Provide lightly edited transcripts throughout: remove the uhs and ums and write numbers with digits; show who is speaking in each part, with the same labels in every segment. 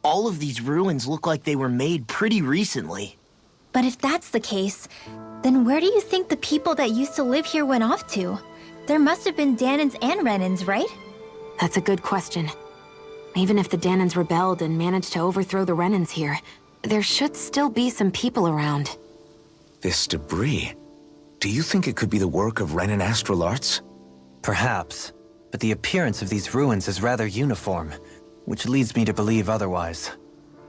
Speaker 1: All of these ruins look like they were made pretty recently.
Speaker 2: But if that's the case, then where do you think the people that used to live here went off to? There must have been Danans and Renans, right?
Speaker 3: That's a good question. Even if the Danans rebelled and managed to overthrow the Renans here, there should still be some people around.
Speaker 4: This debris... Do you think it could be the work of Renan astral arts?
Speaker 5: Perhaps, but the appearance of these ruins is rather uniform, which leads me to believe otherwise.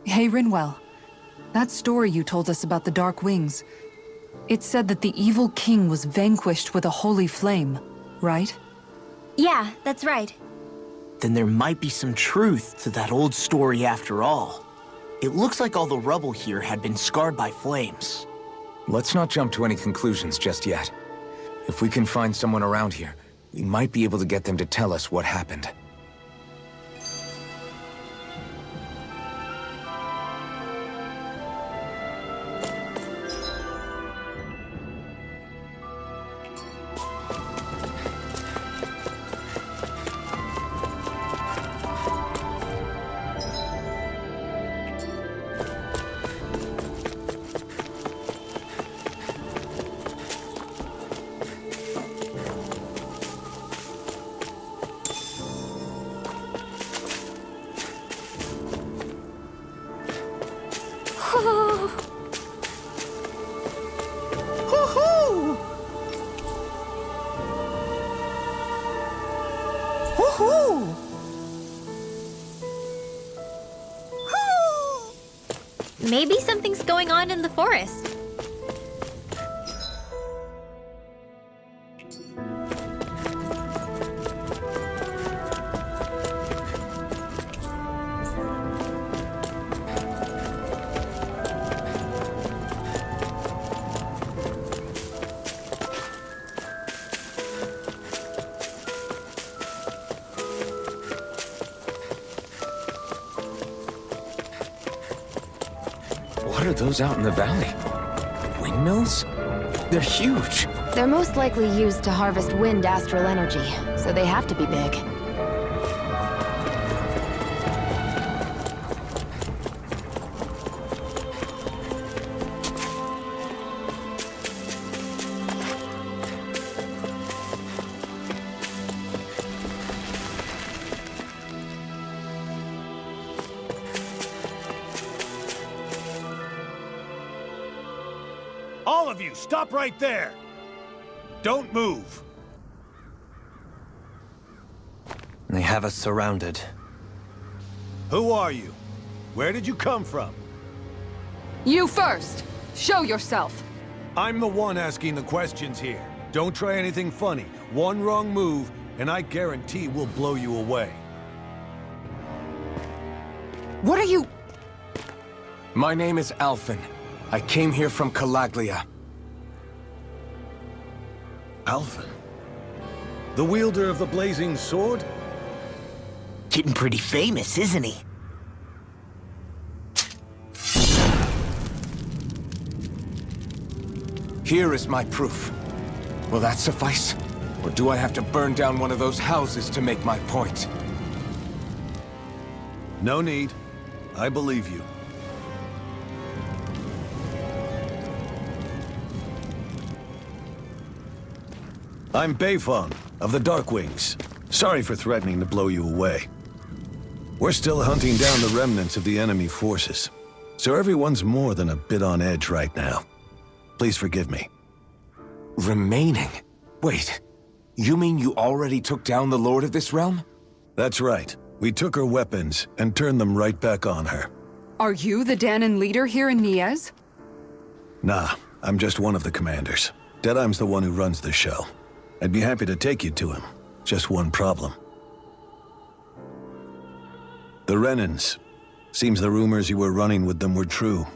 Speaker 6: Hey, Rinwell. That story you told us about the Dark Wings, it said that the evil king was vanquished with a holy flame, right?
Speaker 2: Yeah, that's right.
Speaker 1: Then there might be some truth to that old story after all. It looks like all the rubble here had been scarred by flames.
Speaker 4: Let's not jump to any conclusions just yet. If we can find someone around here, we might be able to get them to tell us what happened.
Speaker 2: Maybe something's going on in the forest.
Speaker 4: What are those out in the valley? Windmills? They're huge.
Speaker 3: They're most likely used to harvest wind astral energy, so they have to be big.
Speaker 7: All of you, stop right there! Don't move!
Speaker 5: They have us surrounded.
Speaker 7: Who are you? Where did you come from?
Speaker 6: You first! Show yourself!
Speaker 7: I'm the one asking the questions here. Don't try anything funny. One wrong move, and I guarantee we'll blow you away.
Speaker 6: What are you...
Speaker 4: My name is Alphen. I came here from Calaglia.
Speaker 7: Alphen? The wielder of the blazing sword?
Speaker 1: Getting pretty famous, isn't he?
Speaker 4: Here is my proof. Will that suffice? Or do I have to burn down one of those houses to make my point?
Speaker 7: No need. I believe you. I'm Beifong, of the Dark Wings. Sorry for threatening to blow you away. We're still hunting down the remnants of the enemy forces, so everyone's more than a bit on edge right now. Please forgive me.
Speaker 4: Remaining? Wait, you mean you already took down the Lord of this realm?
Speaker 7: That's right. We took her weapons and turned them right back on her.
Speaker 6: Are you the Danan leader here in Niez?
Speaker 7: Nah, I'm just one of the commanders. Deadeye's the one who runs the show. I'd be happy to take you to him. Just one problem. The Renans. Seems the rumors you were running with them were true.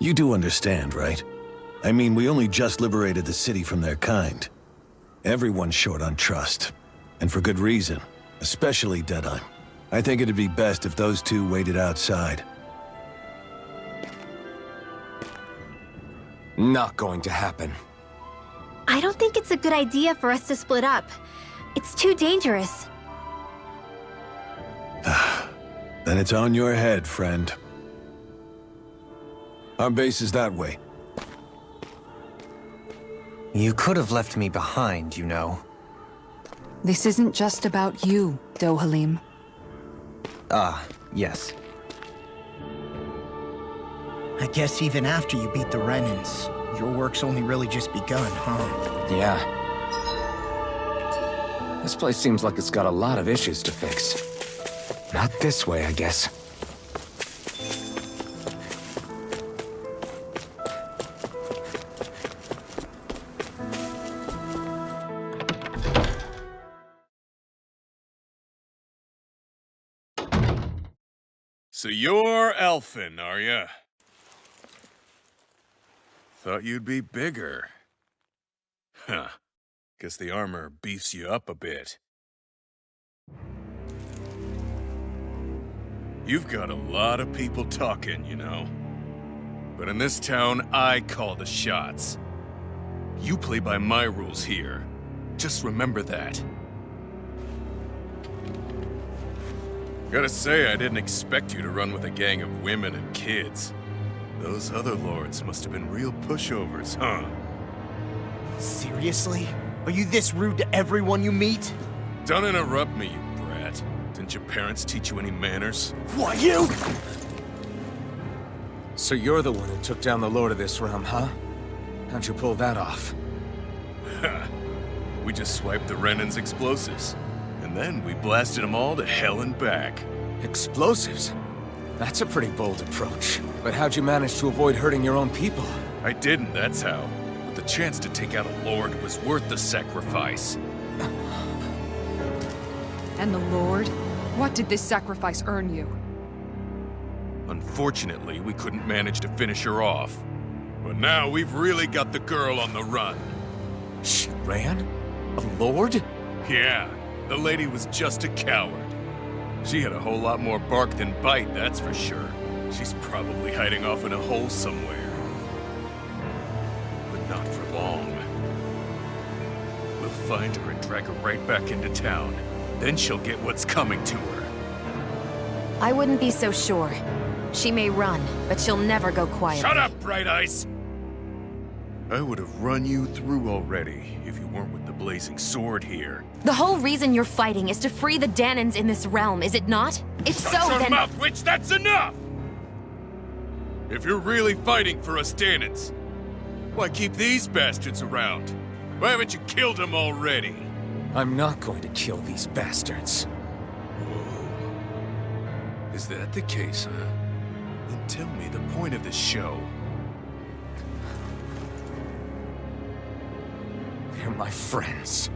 Speaker 7: You do understand, right? I mean, we only just liberated the city from their kind. Everyone's short on trust. And for good reason. Especially Deadeye. I think it'd be best if those two waited outside.
Speaker 4: Not going to happen.
Speaker 2: I don't think it's a good idea for us to split up. It's too dangerous.
Speaker 7: Then it's on your head, friend. Our base is that way.
Speaker 5: You could have left me behind, you know.
Speaker 6: This isn't just about you, Dohalim.
Speaker 5: Ah, yes.
Speaker 1: I guess even after you beat the Renans, your work's only really just begun, huh?
Speaker 4: Yeah. This place seems like it's got a lot of issues to fix. Not this way, I guess.
Speaker 8: So you're Elfin, are ya? Thought you'd be bigger. Huh. Guess the armor beefs you up a bit. You've got a lot of people talking, you know. But in this town, I call the shots. You play by my rules here. Just remember that. Gotta say, I didn't expect you to run with a gang of women and kids. Those other lords must have been real pushovers, huh?
Speaker 1: Seriously? Are you this rude to everyone you meet?
Speaker 8: Don't interrupt me, you brat. Didn't your parents teach you any manners?
Speaker 1: What, you?
Speaker 4: So you're the one who took down the Lord of this realm, huh? How'd you pull that off?
Speaker 8: We just swiped the Renan's explosives. And then we blasted them all to hell and back.
Speaker 4: Explosives? That's a pretty bold approach. But how'd you manage to avoid hurting your own people?
Speaker 8: I didn't, that's how. But the chance to take out a lord was worth the sacrifice.
Speaker 6: And the Lord? What did this sacrifice earn you?
Speaker 8: Unfortunately, we couldn't manage to finish her off. But now we've really got the girl on the run.
Speaker 4: She ran? A lord?
Speaker 8: Yeah, the lady was just a coward. She had a whole lot more bark than bite, that's for sure. She's probably hiding off in a hole somewhere. But not for long. We'll find her and drag her right back into town. Then she'll get what's coming to her.
Speaker 3: I wouldn't be so sure. She may run, but she'll never go quiet.
Speaker 8: Shut up, Bright Eyes! I would have run you through already if you weren't with the blazing sword here.
Speaker 3: The whole reason you're fighting is to free the Danans in this realm, is it not? If so,
Speaker 8: Shut your
Speaker 3: then—
Speaker 8: mouth, witch! That's enough! If you're really fighting for us Danans, why keep these bastards around? Why haven't you killed them already?
Speaker 4: I'm not going to kill these bastards.
Speaker 8: Whoa. Is that the case, huh? Then tell me the point of the show.
Speaker 4: They're my friends.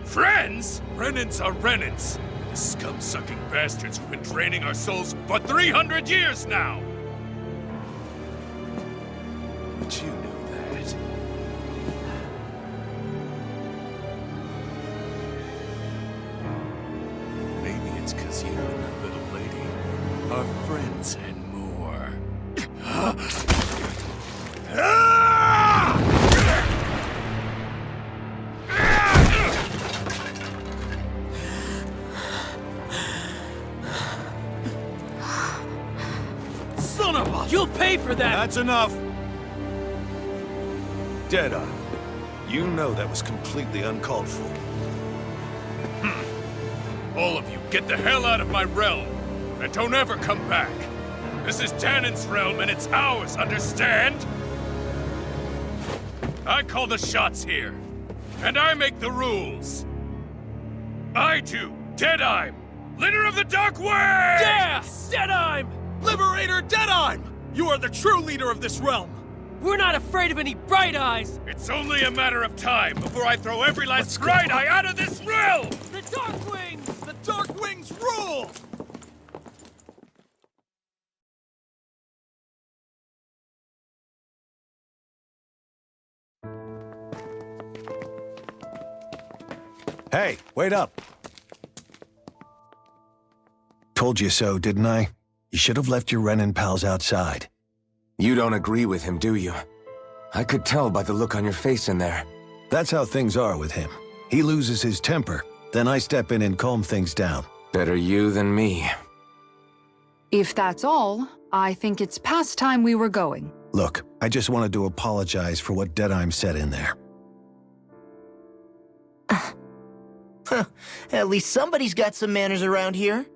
Speaker 8: Friends? Renans are Renans. The scum-sucking bastards who've been draining our souls for 300 years now! But you know that. Maybe it's 'cause you and that little lady are friends and more.
Speaker 9: Son of a... You'll pay for that!
Speaker 7: That's enough! Deadeye, you know that was completely uncalled for.
Speaker 8: All of you, get the hell out of my realm! And don't ever come back! This is Danan's realm and it's ours, understand? I call the shots here. And I make the rules. I do, Deadeye, leader of the Dark Wings!
Speaker 9: Yeah! Deadeye! Liberator Deadeye! You are the true leader of this realm! We're not afraid of any Bright Eyes!
Speaker 8: It's only a matter of time before I throw every last Bright Eye out of this realm!
Speaker 9: The Dark Wings! The Dark Wings rule!
Speaker 7: Hey, wait up! Told you so, didn't I? You should have left your Renan pals outside.
Speaker 4: You don't agree with him, do you? I could tell by the look on your face in there.
Speaker 7: That's how things are with him. He loses his temper, then I step in and calm things down.
Speaker 4: Better you than me.
Speaker 6: If that's all, I think it's past time we were going.
Speaker 7: Look, I just wanted to apologize for what Deadheim said in there.
Speaker 1: At least somebody's got some manners around here.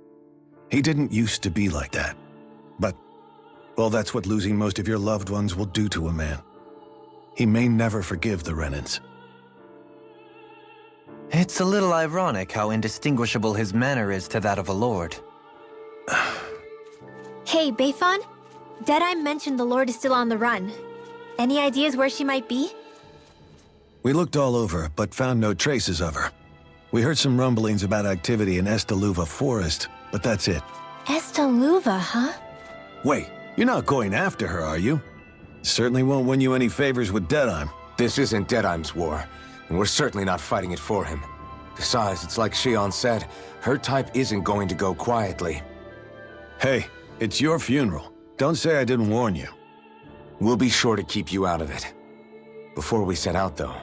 Speaker 7: He didn't used to be like that. But, well, that's what losing most of your loved ones will do to a man. He may never forgive the Renans.
Speaker 5: It's a little ironic how indistinguishable his manner is to that of a lord.
Speaker 2: Hey, Beifan? Deadeye mentioned the Lord is still on the run. Any ideas where she might be?
Speaker 7: We looked all over, but found no traces of her. We heard some rumblings about activity in Estaluva Forest, but that's it.
Speaker 2: Estaluva, huh?
Speaker 7: Wait, you're not going after her, are you? Certainly won't win you any favors with Deadheim.
Speaker 4: This isn't Deadheim's war, and we're certainly not fighting it for him. Besides, it's like Shion said, her type isn't going to go quietly.
Speaker 7: Hey, it's your funeral. Don't say I didn't warn you.
Speaker 4: We'll be sure to keep you out of it. Before we set out, though,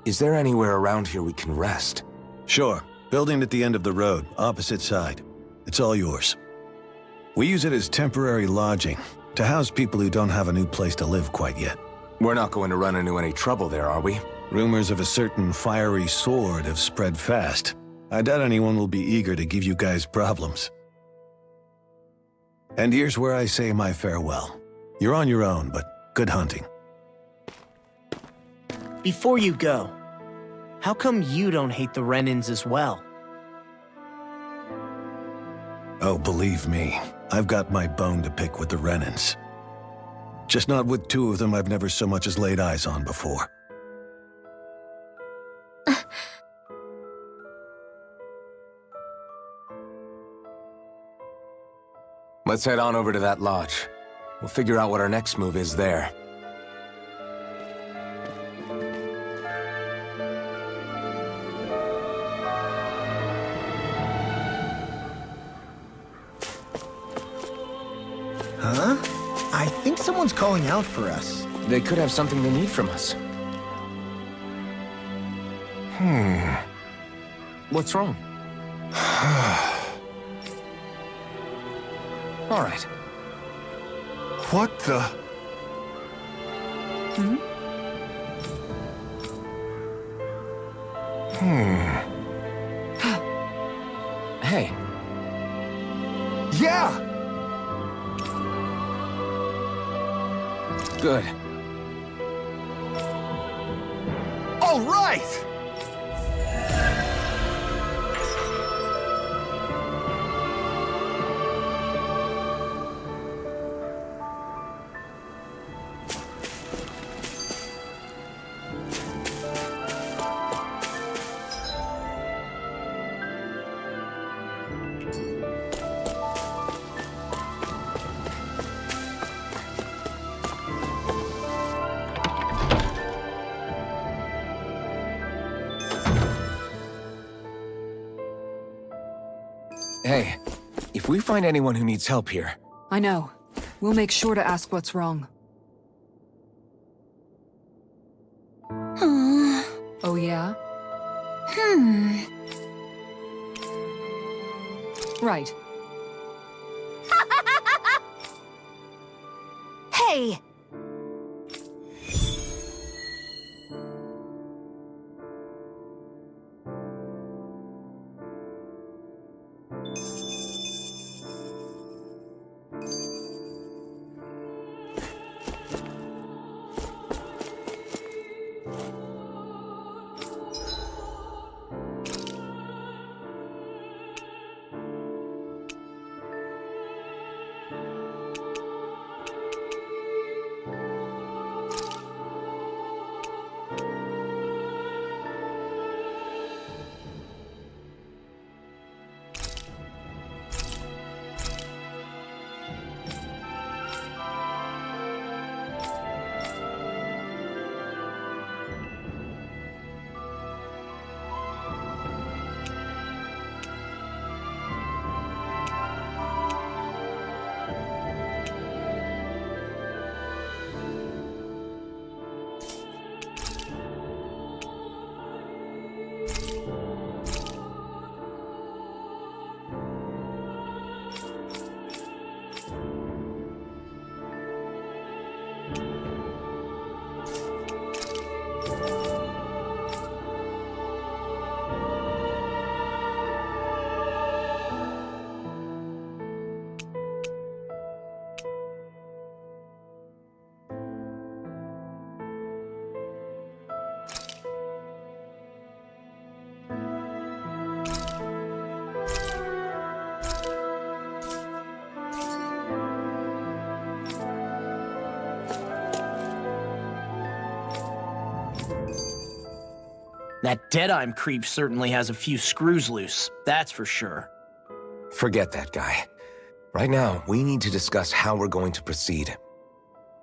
Speaker 4: is there anywhere around here we can rest?
Speaker 7: Sure. Building at the end of the road, opposite side. It's all yours. We use it as temporary lodging, to house people who don't have a new place to live quite yet.
Speaker 4: We're not going to run into any trouble there, are we?
Speaker 7: Rumors of a certain fiery sword have spread fast. I doubt anyone will be eager to give you guys problems. And here's where I say my farewell. You're on your own, but good hunting.
Speaker 1: Before you go, how come you don't hate the Renans as well?
Speaker 7: Oh, believe me, I've got my bone to pick with the Renans. Just not with two of them I've never so much as laid eyes on before.
Speaker 4: Let's head on over to that lodge. We'll figure out what our next move is there.
Speaker 1: Huh? I think someone's calling out for us.
Speaker 4: They could have something they need from us. What's wrong? All right.
Speaker 8: What the?
Speaker 4: Hey.
Speaker 8: Yeah!
Speaker 4: Good.
Speaker 8: All right!
Speaker 4: Hey, if we find anyone who needs help here...
Speaker 6: I know. We'll make sure to ask what's wrong. Oh, yeah? Right.
Speaker 3: Hey!
Speaker 1: That Deadeye creep certainly has a few screws loose, that's for sure.
Speaker 4: Forget that guy. Right now, we need to discuss how we're going to proceed.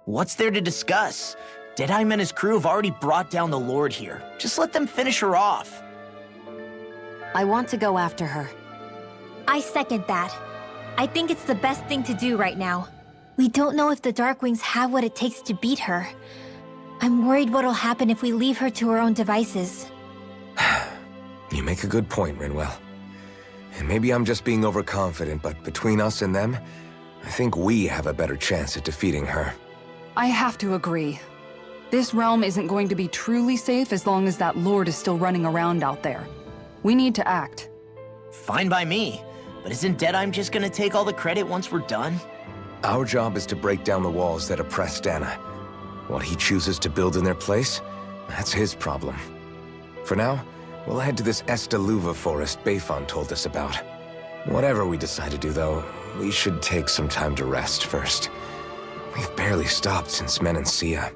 Speaker 1: What's there to discuss? Deadeye and his crew have already brought down the Lord here. Just let them finish her off.
Speaker 3: I want to go after her.
Speaker 2: I second that. I think it's the best thing to do right now. We don't know if the Darkwings have what it takes to beat her. I'm worried what'll happen if we leave her to her own devices.
Speaker 4: You make a good point, Rinwell. And maybe I'm just being overconfident, but between us and them, I think we have a better chance at defeating her.
Speaker 6: I have to agree. This realm isn't going to be truly safe as long as that Lord is still running around out there. We need to act.
Speaker 1: Fine by me. But isn't Deadeye just gonna take all the credit once we're done?
Speaker 4: Our job is to break down the walls that oppress Dana. What he chooses to build in their place, that's his problem. For now, we'll head to this Estaluva forest Bayfon told us about. Whatever we decide to do, though, we should take some time to rest first. We've barely stopped since Menancia.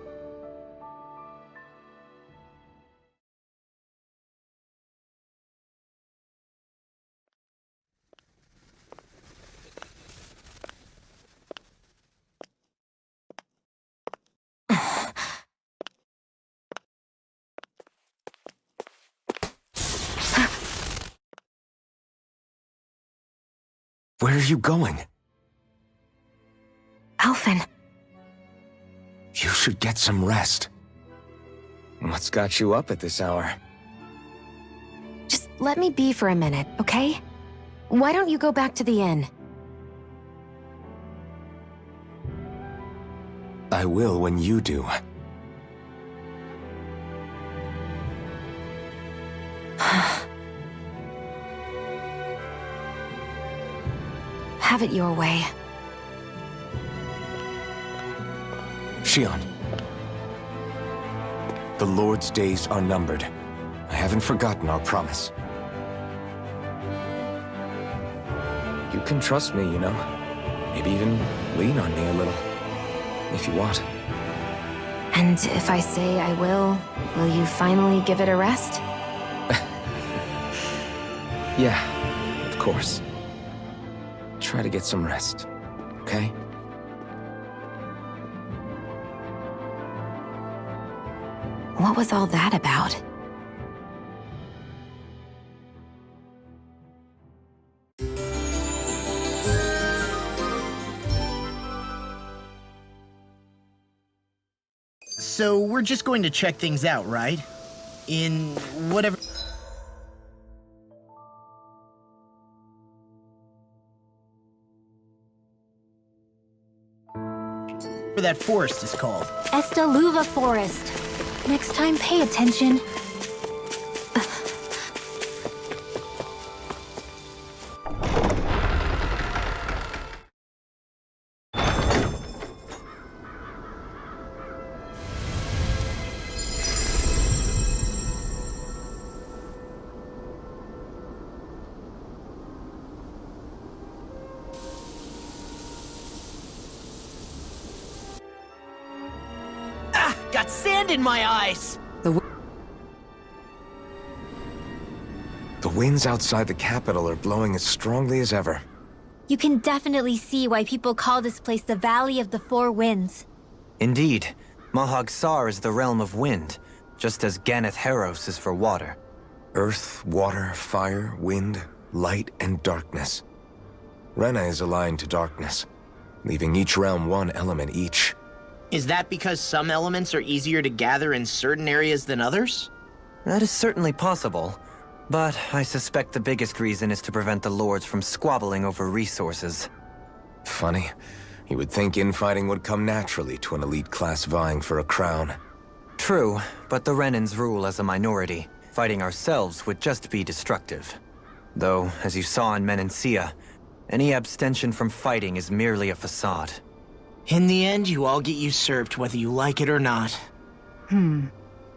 Speaker 4: Where are you going?
Speaker 3: Alphen.
Speaker 4: You should get some rest. What's got you up at this hour?
Speaker 3: Just let me be for a minute, okay? Why don't you go back to the inn?
Speaker 4: I will when you do.
Speaker 3: Have it your way.
Speaker 4: Shion. The Lord's days are numbered. I haven't forgotten our promise. You can trust me, you know. Maybe even lean on me a little. If you want.
Speaker 3: And if I say I will you finally give it a rest?
Speaker 4: Yeah, of course. Try to get some rest, okay?
Speaker 3: What was all that about?
Speaker 1: So we're just going to check things out, right? In whatever... that forest is called.
Speaker 2: Estaluva Forest. Next time, pay attention.
Speaker 1: Got sand in my eyes!
Speaker 4: The winds outside the capital are blowing as strongly as ever.
Speaker 2: You can definitely see why people call this place the Valley of the Four Winds.
Speaker 5: Indeed. Mahag Sar is the realm of wind, just as Ganeth Heros is for water.
Speaker 4: Earth, water, fire, wind, light, and darkness. Rena is aligned to darkness, leaving each realm one element each.
Speaker 1: Is that because some elements are easier to gather in certain areas than others?
Speaker 5: That is certainly possible, but I suspect the biggest reason is to prevent the lords from squabbling over resources.
Speaker 4: Funny. You would think infighting would come naturally to an elite class vying for a crown.
Speaker 5: True, but the Renans rule as a minority. Fighting ourselves would just be destructive. Though, as you saw in Menancia, any abstention from fighting is merely a facade.
Speaker 1: In the end, you all get usurped whether you like it or not.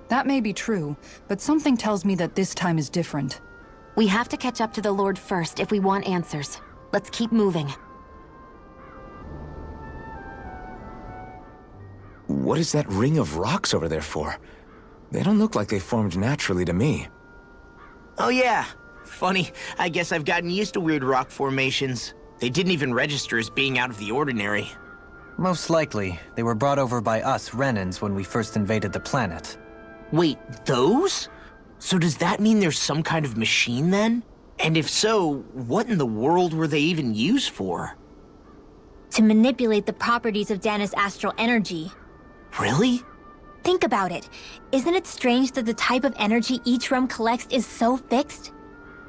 Speaker 6: That may be true, but something tells me that this time is different.
Speaker 3: We have to catch up to the Lord first if we want answers. Let's keep moving.
Speaker 4: What is that ring of rocks over there for? They don't look like they formed naturally to me.
Speaker 1: Oh yeah. Funny, I guess I've gotten used to weird rock formations. They didn't even register as being out of the ordinary.
Speaker 5: Most likely, they were brought over by us Renans when we first invaded the planet.
Speaker 1: Wait, those? So does that mean there's some kind of machine then? And if so, what in the world were they even used for?
Speaker 2: To manipulate the properties of Dana's astral energy.
Speaker 1: Really?
Speaker 2: Think about it. Isn't it strange that the type of energy each realm collects is so fixed?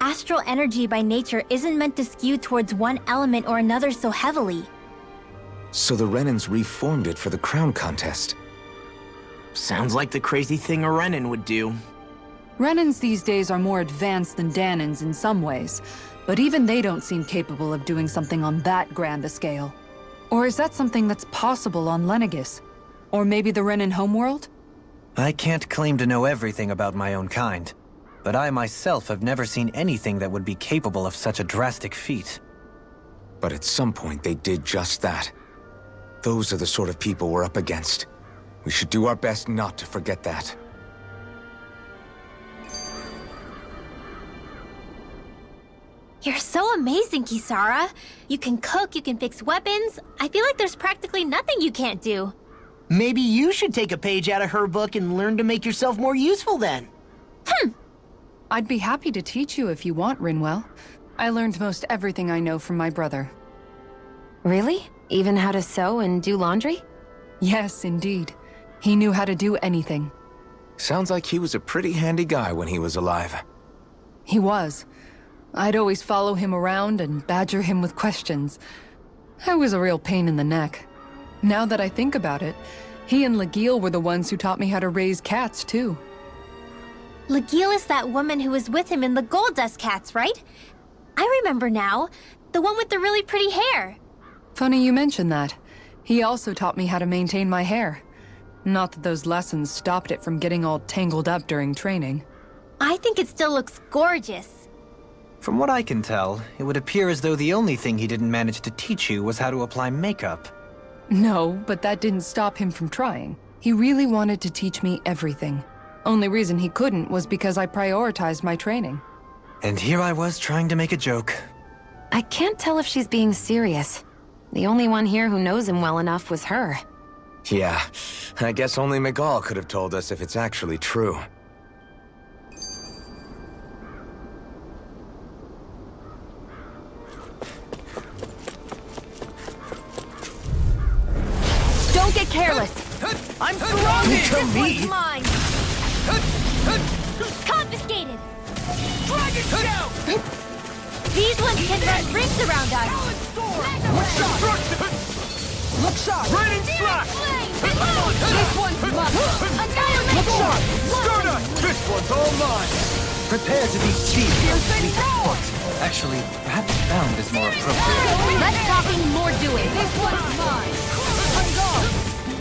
Speaker 2: Astral energy by nature isn't meant to skew towards one element or another so heavily.
Speaker 4: So the Renans reformed it for the crown contest.
Speaker 1: Sounds like the crazy thing a Renan would do.
Speaker 6: Renans these days are more advanced than Danans in some ways, but even they don't seem capable of doing something on that grand a scale. Or is that something that's possible on Lenegis? Or maybe the Renan homeworld?
Speaker 5: I can't claim to know everything about my own kind, but I myself have never seen anything that would be capable of such a drastic feat.
Speaker 4: But at some point they did just that. Those are the sort of people we're up against. We should do our best not to forget that.
Speaker 2: You're so amazing, Kisara. You can cook, you can fix weapons. I feel like there's practically nothing you can't do.
Speaker 1: Maybe you should take a page out of her book and learn to make yourself more useful then.
Speaker 6: I'd be happy to teach you if you want, Rinwell. I learned most everything I know from my brother.
Speaker 3: Really? Even how to sew and do laundry?
Speaker 6: Yes, indeed. He knew how to do anything.
Speaker 4: Sounds like he was a pretty handy guy when he was alive.
Speaker 6: He was. I'd always follow him around and badger him with questions. I was a real pain in the neck. Now that I think about it, he and Legil were the ones who taught me how to raise cats, too.
Speaker 2: Legil is that woman who was with him in the Gold Dust Cats, right? I remember now. The one with the really pretty hair.
Speaker 6: Funny you mention that. He also taught me how to maintain my hair. Not that those lessons stopped it from getting all tangled up during training.
Speaker 2: I think it still looks gorgeous.
Speaker 5: From what I can tell, it would appear as though the only thing he didn't manage to teach you was how to apply makeup.
Speaker 6: No, but that didn't stop him from trying. He really wanted to teach me everything. Only reason he couldn't was because I prioritized my training.
Speaker 5: And here I was trying to make a joke.
Speaker 3: I can't tell if she's being serious. The only one here who knows him well enough was her.
Speaker 4: Yeah, I guess only Miguel could have told us if it's actually true.
Speaker 3: Don't get careless!
Speaker 1: I'm surrounded!
Speaker 2: This one's mine! Confiscated!
Speaker 9: Dragon Shout!
Speaker 2: These ones can run rings around us!
Speaker 9: Look sharp! Raining strike!
Speaker 2: This one's mine! Annihilate!
Speaker 9: Look sharp! Stardust! This one's all mine!
Speaker 5: Prepare to be seized on fleet of foot. Actually, perhaps bound is more appropriate.
Speaker 2: Less talking, more doing!
Speaker 9: This one's mine! On guard!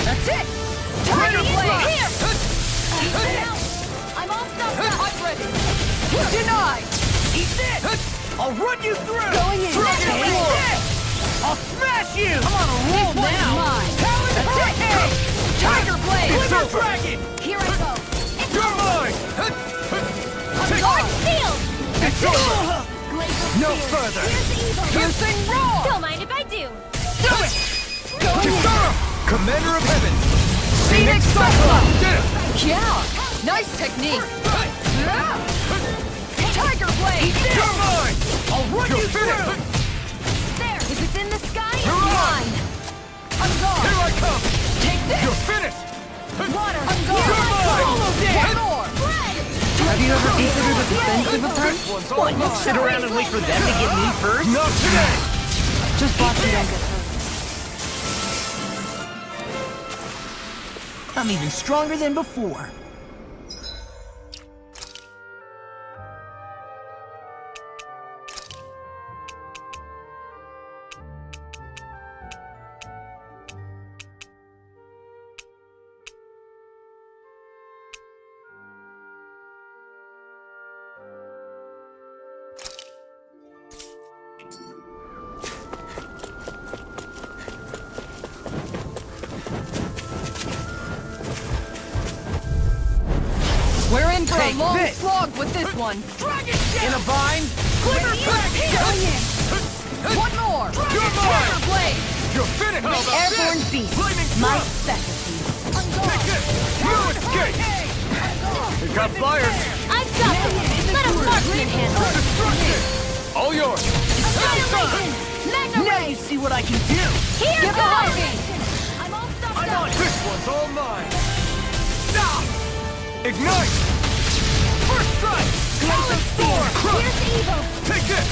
Speaker 9: That's it! Tiger Blade! Here!
Speaker 2: I'm all stuffed up!
Speaker 9: I'm ready! Denied! Eat this! I'll run you through! Going in! Dragon Blade! I'll smash you! I'm on a roll now! Mine. Talon Hurricane! Tiger Blade! Glimmer Dragon!
Speaker 2: Here I go!
Speaker 9: You're mine!
Speaker 2: I'm sealed!
Speaker 9: It's over! No
Speaker 2: Spear.
Speaker 9: further!
Speaker 2: Here's the evil!
Speaker 9: Piercing roar!
Speaker 2: Don't mind if I do!
Speaker 9: Do it! Kisara! Commander of Heaven! Scenic Cyclone! Did it!
Speaker 6: Yeah! Nice technique!
Speaker 9: Tiger Blade! You're mine! I'll run you through!
Speaker 2: There! If it's in the sky,
Speaker 9: You're
Speaker 2: it's
Speaker 9: on.
Speaker 2: mine!
Speaker 9: I'm gone! Here I come! Take this! You're finished!
Speaker 2: Water!
Speaker 9: I'm gone! You're mine! One more!
Speaker 6: Have you ever considered a defensive approach?
Speaker 9: This one's all
Speaker 1: What, you
Speaker 9: mine!
Speaker 1: sit around and wait for them to get me first?
Speaker 9: Not today!
Speaker 6: Just watch you don't get hurt.
Speaker 1: I'm even stronger than before.
Speaker 6: We're in for a
Speaker 9: Take
Speaker 6: long
Speaker 9: this.
Speaker 6: slog with this one.
Speaker 9: In a bind?
Speaker 6: Glitter going in. One more.
Speaker 9: You're mine.
Speaker 6: Trigger blade.
Speaker 9: You're finished! How about
Speaker 2: Airborne
Speaker 9: this?
Speaker 2: beast.
Speaker 9: Flaming
Speaker 2: My
Speaker 9: thrust.
Speaker 2: specialty.
Speaker 9: Take this! No escape! It got fired!
Speaker 2: I've got them. Let a marksman handle it.
Speaker 9: Destruction! All yours!
Speaker 2: Annihilation.
Speaker 9: Now you see what I can do!
Speaker 2: Here
Speaker 6: Get
Speaker 2: goes.
Speaker 6: behind me.
Speaker 2: I'm all stuffed
Speaker 9: I'm
Speaker 2: up.
Speaker 9: on! This one's all mine! Stop! Ignite! First strike! Closer storm!
Speaker 2: Here's evil.
Speaker 9: Take this!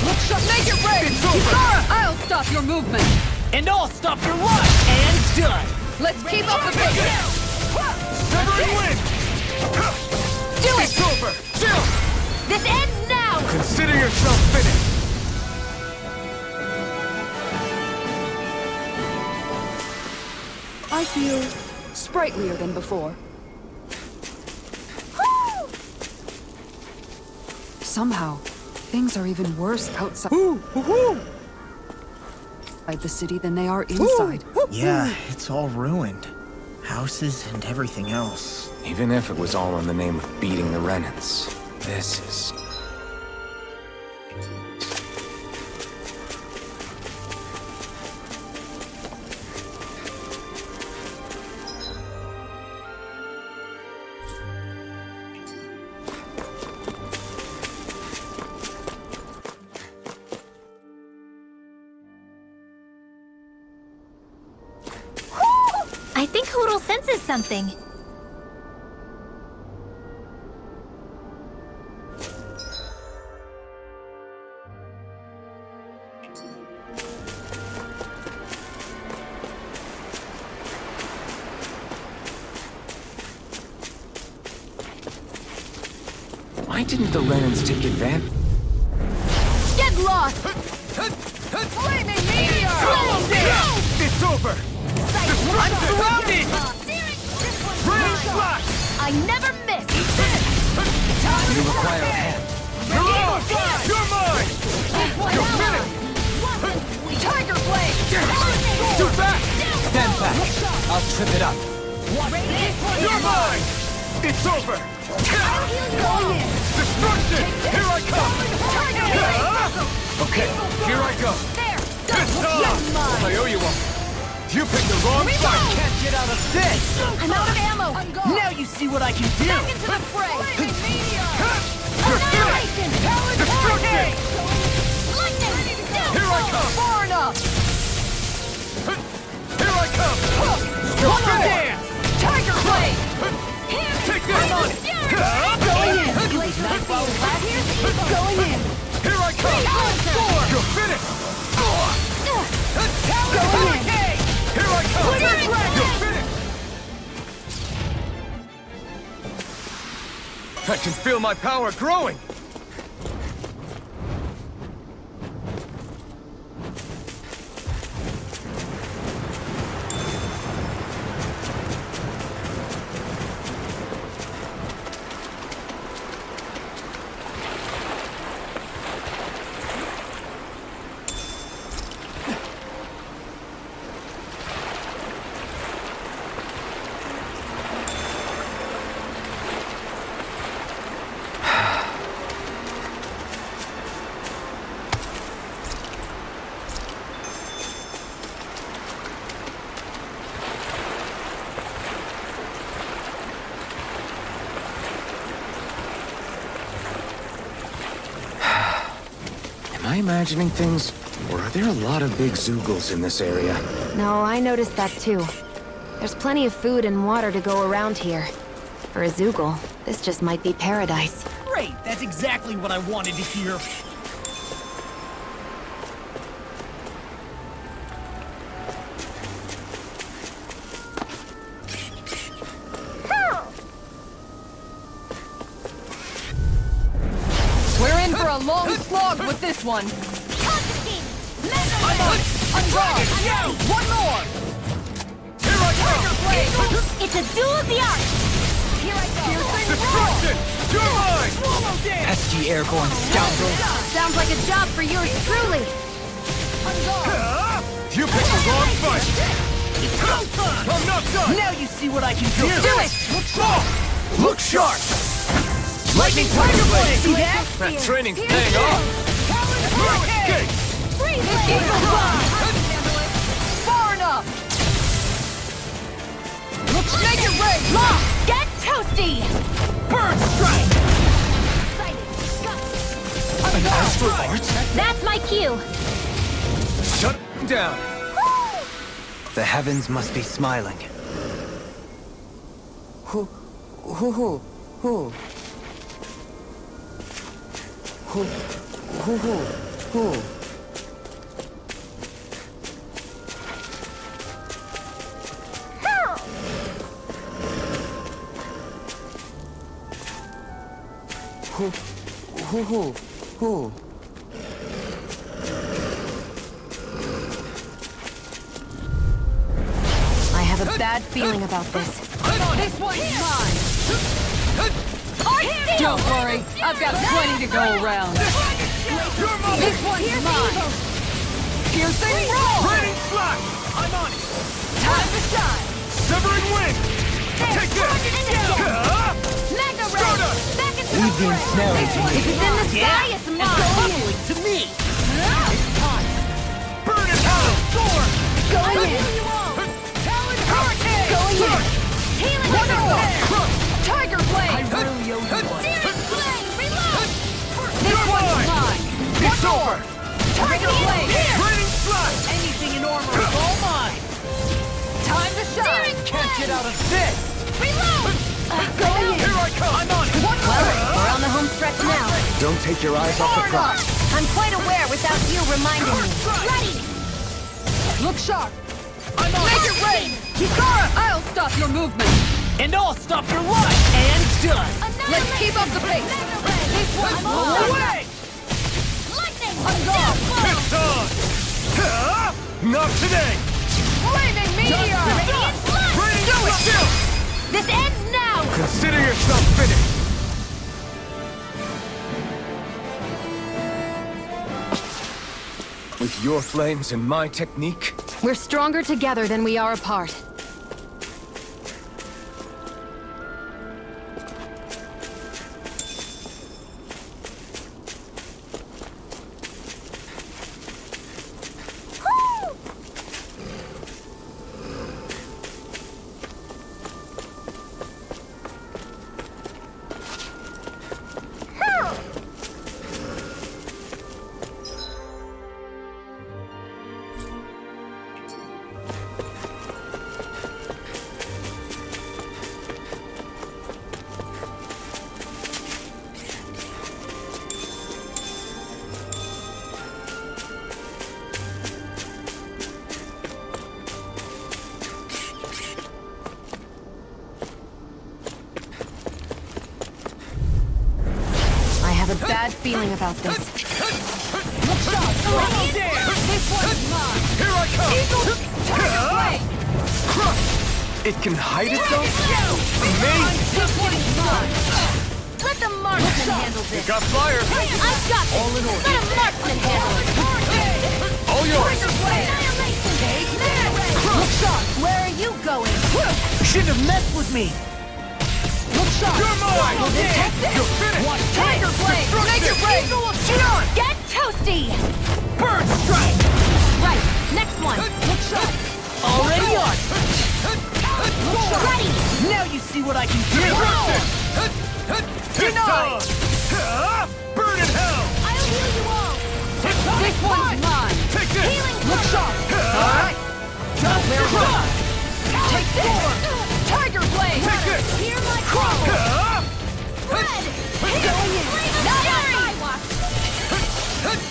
Speaker 6: Make it rain.
Speaker 9: It's over.
Speaker 6: Kisara, I'll stop your movement.
Speaker 9: And I'll stop your life! And done!
Speaker 6: Let's keep up the pace.
Speaker 9: Severing wind!
Speaker 2: Do it.
Speaker 9: It's over! Chill!
Speaker 2: This ends now.
Speaker 9: Consider yourself finished!
Speaker 6: I feel sprightlier than before. Somehow, things are even worse outside the city than they are inside.
Speaker 1: Yeah, it's all ruined. Houses and everything else.
Speaker 4: Even if it was all in the name of beating the Renans, this is...
Speaker 2: I think Hoodle senses something.
Speaker 4: Why didn't the Renans take advantage?
Speaker 2: Get lost.
Speaker 6: Flaming meteor!
Speaker 9: It's over! I'm surrounded! Rain slash!
Speaker 2: I never miss.
Speaker 4: You require a hand.
Speaker 9: You're on! You're mine! You're finished!
Speaker 6: Tiger blade!
Speaker 9: Too fast!
Speaker 5: Stand back. I'll trip it up.
Speaker 9: You're mine! It's over! Destruction! Here I come! Okay, here I go!
Speaker 2: There.
Speaker 9: It's on! I owe you one. You picked the wrong fight! Can't get out of this!
Speaker 2: I'm out of ammo.
Speaker 9: Now you see what I can do!
Speaker 2: Back into the fray.
Speaker 9: You're finished!
Speaker 2: Annihilation.
Speaker 9: Destruction!
Speaker 2: Lightning.
Speaker 9: Here I come!
Speaker 6: Far enough!
Speaker 9: Here I come! You're finished!
Speaker 6: Tiger blade!
Speaker 9: Take this! I'm on it!
Speaker 6: Going in! Going in!
Speaker 9: Here I come! You're finished!
Speaker 6: Going in!
Speaker 9: Here I come! You're finished! I can feel my power growing!
Speaker 4: Am I imagining things? Or are there a lot of big Zoogles in this area?
Speaker 3: No, I noticed that too. There's plenty of food and water to go around here. For a Zoogle, this just might be paradise.
Speaker 9: Great! That's exactly what I wanted to hear.
Speaker 6: We're in for a long slog with this one.
Speaker 9: I'm on it!
Speaker 6: Undrawn! One more!
Speaker 9: Here I come!
Speaker 2: It's a duel of the arts. Here I go.
Speaker 9: Destruction! You're mine!
Speaker 5: Pesky airborne scoundrel.
Speaker 2: Sounds like a job for yours truly.
Speaker 9: You picked the wrong fight! I'm not done!
Speaker 6: Now you see what I can do!
Speaker 2: Do it!
Speaker 9: Look sharp! Lightning Tiger Blade! See that?
Speaker 4: That training's paying off!
Speaker 9: Far enough! Make it rain!
Speaker 2: Lock! Get toasty!
Speaker 9: Burn strike!
Speaker 4: An astral art?
Speaker 2: That's my cue.
Speaker 4: Shut him down!
Speaker 5: The heavens must be smiling.
Speaker 10: Who?
Speaker 3: I have a bad feeling about this.
Speaker 9: This one's mine! Don't worry, I've got plenty to go around. This one's mine! Piercing roll!
Speaker 8: Raining slash! I'm on it!
Speaker 9: Time to shine!
Speaker 8: Severing wind! Take this!
Speaker 2: Mega Ray! Back into the
Speaker 5: We've been
Speaker 2: front.
Speaker 5: snowing
Speaker 2: If it's in the sky, it's mine.
Speaker 1: To me!
Speaker 8: Burn it out! Sword!
Speaker 2: Going in.
Speaker 9: Talon Hurricane!
Speaker 2: Going in. Healing
Speaker 9: Wonderful!
Speaker 2: Wonderful!
Speaker 9: Tiger Blade!
Speaker 2: Searing Flame! Reload!
Speaker 9: This one's mine!
Speaker 8: It's over!
Speaker 9: Tiger Blade!
Speaker 8: Raining slash!
Speaker 9: Anything in armor is all mine! Time to shine!
Speaker 8: Can't get out of this!
Speaker 2: Reload! Going in.
Speaker 8: Here I come! I'm on it!
Speaker 9: One
Speaker 2: Well,
Speaker 9: more!
Speaker 2: we're on the home stretch now.
Speaker 4: Don't take your eyes off the prize.
Speaker 2: I'm quite aware without you reminding me. Ready!
Speaker 9: Look sharp!
Speaker 8: I'm on
Speaker 9: Make
Speaker 8: it!
Speaker 9: it rain! Hikara! I'll stop your movement!
Speaker 1: And I'll stop your life! And done!
Speaker 9: Let's keep up the pace! This one's
Speaker 8: Blow
Speaker 9: mine!
Speaker 8: away!
Speaker 2: Lightning!
Speaker 9: I'm gone!
Speaker 8: It's on! Not today!
Speaker 9: Flaming meteor!
Speaker 2: Radiant Flood!
Speaker 8: Do it! Still!
Speaker 2: This ends now!
Speaker 8: Consider yourself finished!
Speaker 4: With your flames and my technique,
Speaker 3: We're stronger together than we are apart. I have a bad feeling about this.
Speaker 9: Look sharp! This one's mine!
Speaker 8: Here I come!
Speaker 9: Tiger Blade!
Speaker 4: it can hide itself?
Speaker 8: Amazing!
Speaker 9: This one's mine!
Speaker 2: Let the marksman handle this.
Speaker 8: Got fire!
Speaker 2: I've got this.
Speaker 8: All in order.
Speaker 2: Let a marksman handle it.
Speaker 8: All yours!
Speaker 9: Tiger Blade!
Speaker 2: Annihilation!
Speaker 9: Take this! Look sharp!
Speaker 2: Where are you going?
Speaker 1: Shouldn't have messed with me!
Speaker 9: Look sharp!
Speaker 8: You're mine!
Speaker 9: Take this!
Speaker 8: You're finished!
Speaker 9: Tiger Blade! Make it rain!
Speaker 2: Get toasty!
Speaker 8: Bird strike!
Speaker 2: Right, next one.
Speaker 9: Look sharp!
Speaker 1: Already on!
Speaker 9: Look sharp!
Speaker 2: Ready!
Speaker 1: Now you see what I can do!
Speaker 8: Denied! Burn in hell!
Speaker 2: I'll heal you all.
Speaker 9: This one's mine!
Speaker 8: Take this!
Speaker 2: Healing
Speaker 9: Look sharp! Alright! We're right! Take this! Tiger Blade!
Speaker 8: Take this!
Speaker 2: Hear my call. Red!
Speaker 9: Going in!
Speaker 2: Not on my watch.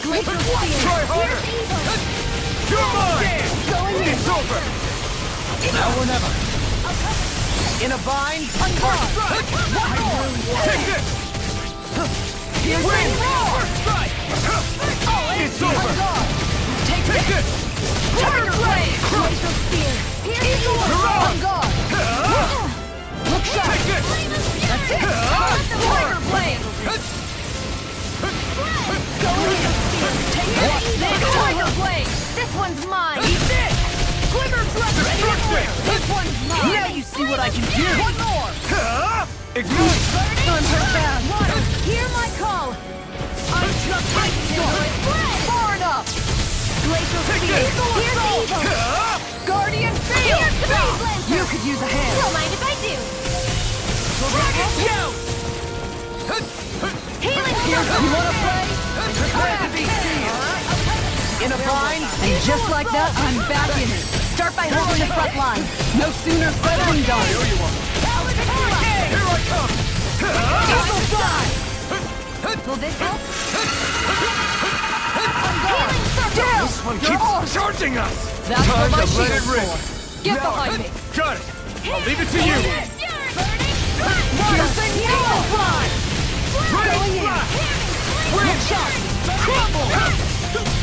Speaker 2: Glacial Spear.
Speaker 8: Try harder!
Speaker 2: Here's evil.
Speaker 8: You're mine!
Speaker 2: Going in.
Speaker 8: It's over!
Speaker 1: Now or never! In a bind?
Speaker 8: Take this!
Speaker 9: Win!
Speaker 8: First strike! It's over!
Speaker 9: Take this! Tiger Blade!
Speaker 2: Glacial Spear. Here's evil.
Speaker 9: On guard! Look sharp!
Speaker 8: Take this!
Speaker 9: That's it! Tiger Blade! Take this! Tiger Blade!
Speaker 2: This one's mine.
Speaker 9: Eat this! Glimmer Thrust!
Speaker 8: Destruction!
Speaker 9: This one's mine!
Speaker 1: Now you see what I can do!
Speaker 9: One more! Ignite! Water, hear my call! I'm just far enough! Glacial Speed, here's the eagle! Guardian Field!
Speaker 2: Here's the Blaze Lancer!
Speaker 6: You could use a hand.
Speaker 2: Don't mind if I do.
Speaker 9: Dragon Shout!
Speaker 2: Healing
Speaker 9: You
Speaker 2: circle!
Speaker 9: wanna play? Glad to be seen! In a bind?
Speaker 6: And just like that, I'm back in it.
Speaker 2: Start by holding the front line.
Speaker 6: No sooner said than done.
Speaker 9: Here I come! Eagle Fly!
Speaker 2: Will this help?
Speaker 9: Down!
Speaker 8: This one keeps charging us!
Speaker 6: That's what my
Speaker 8: Time to let
Speaker 6: shield's
Speaker 8: it rip.
Speaker 6: for. Get behind me.
Speaker 8: Got it! I'll leave it to you!
Speaker 9: Piercing Eagle Fly!
Speaker 8: Going in!
Speaker 9: Wind Shot! Crumble!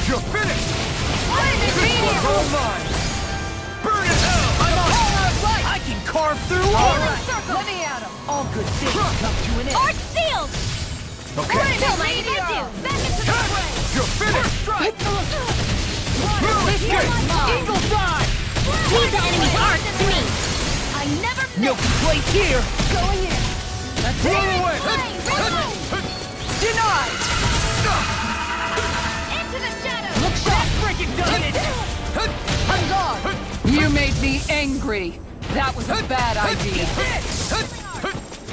Speaker 8: You're finished!
Speaker 9: Meteor!
Speaker 8: All mine! Burn in hell!
Speaker 9: I'm on! I can carve through water!
Speaker 2: Circle!
Speaker 9: Let me at him! All good things come to an end!
Speaker 2: Arch sealed!
Speaker 8: Okay,
Speaker 2: Don't mind if I do. Back into the fray!
Speaker 8: you're finished!
Speaker 9: Strike!
Speaker 2: This
Speaker 9: Good!
Speaker 2: one's mine.
Speaker 9: Eagle Fly!
Speaker 2: Leave the enemy's arch to me. I never
Speaker 9: Milky Plate here!
Speaker 2: going in.
Speaker 8: Blow away!
Speaker 9: Denied!
Speaker 2: Into the shadows.
Speaker 9: Look sharp! Freaking done it! On guard!
Speaker 6: You made me angry. That was a bad idea.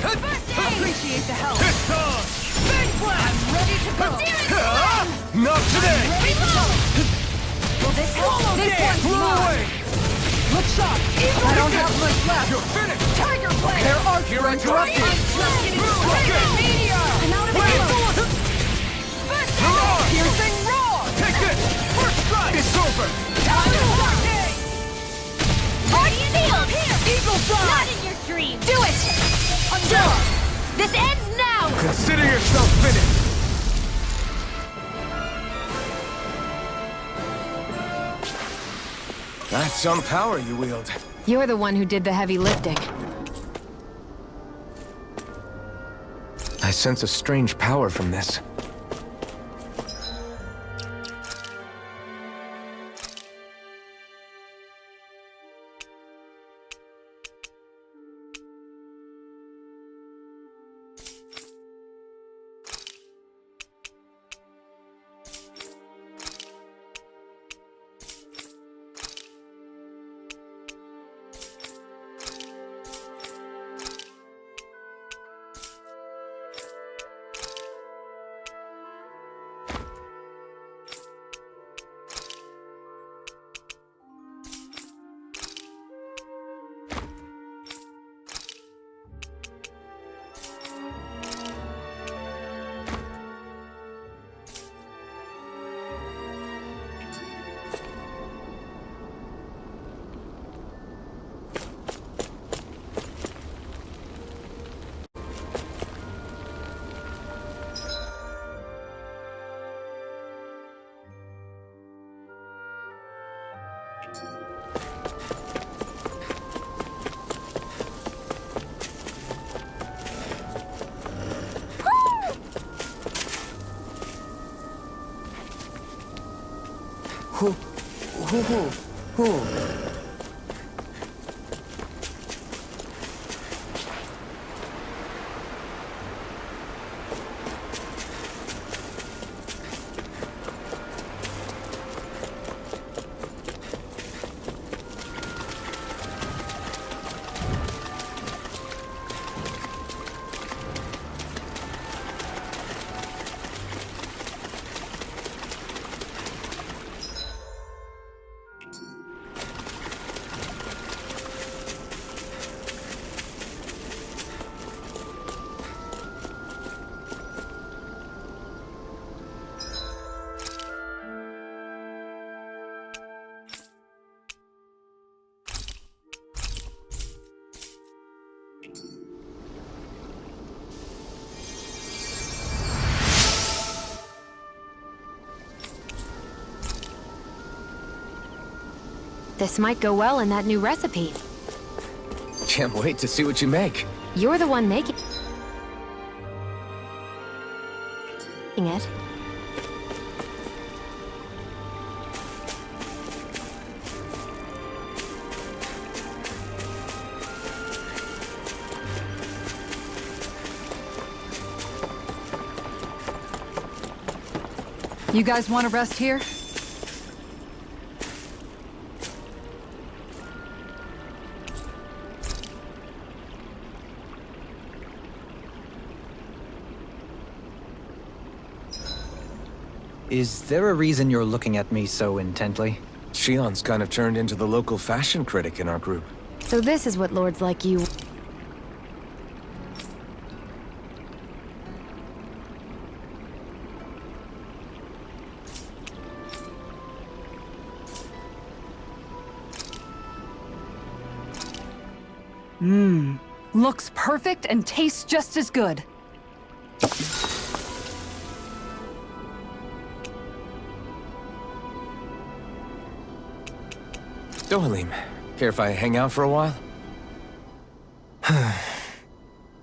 Speaker 9: Appreciate the help!
Speaker 8: It's on!
Speaker 9: Big Blast! I'm ready to go!
Speaker 8: Not today!
Speaker 2: Will this help?
Speaker 9: Swallow
Speaker 2: This
Speaker 9: Dance!
Speaker 2: one's
Speaker 9: Blow
Speaker 2: mine.
Speaker 9: away! Look sharp! I don't have much left!
Speaker 8: You're finished!
Speaker 9: Tiger Blade! Their arcs
Speaker 8: Here
Speaker 9: were
Speaker 8: I go.
Speaker 9: interrupted! I'm just getting started! Meteor!
Speaker 2: I'm out of
Speaker 8: Wait!
Speaker 2: ammo.
Speaker 8: Roar!
Speaker 9: Piercing Roar!
Speaker 8: Take this! First strike! It's over!
Speaker 9: Tiger Blade!
Speaker 2: Arch sealed.
Speaker 9: Eagle Fly!
Speaker 2: Not in your dreams. Do it.
Speaker 9: Undone!
Speaker 2: This ends now.
Speaker 8: Consider yourself finished!
Speaker 4: That's some power you wield.
Speaker 3: You're the one who did the heavy lifting.
Speaker 4: I sense a strange power from this.
Speaker 3: This might go well in that new recipe.
Speaker 4: Can't wait to see what you make.
Speaker 3: You're the one making it.
Speaker 6: You guys want to rest here?
Speaker 5: Is there a reason you're looking at me so intently?
Speaker 4: Shion's kind of turned into the local fashion critic in our group.
Speaker 3: So this is what lords like you...
Speaker 6: Looks perfect and tastes just as good.
Speaker 4: Dohalim, care if I hang out for a while?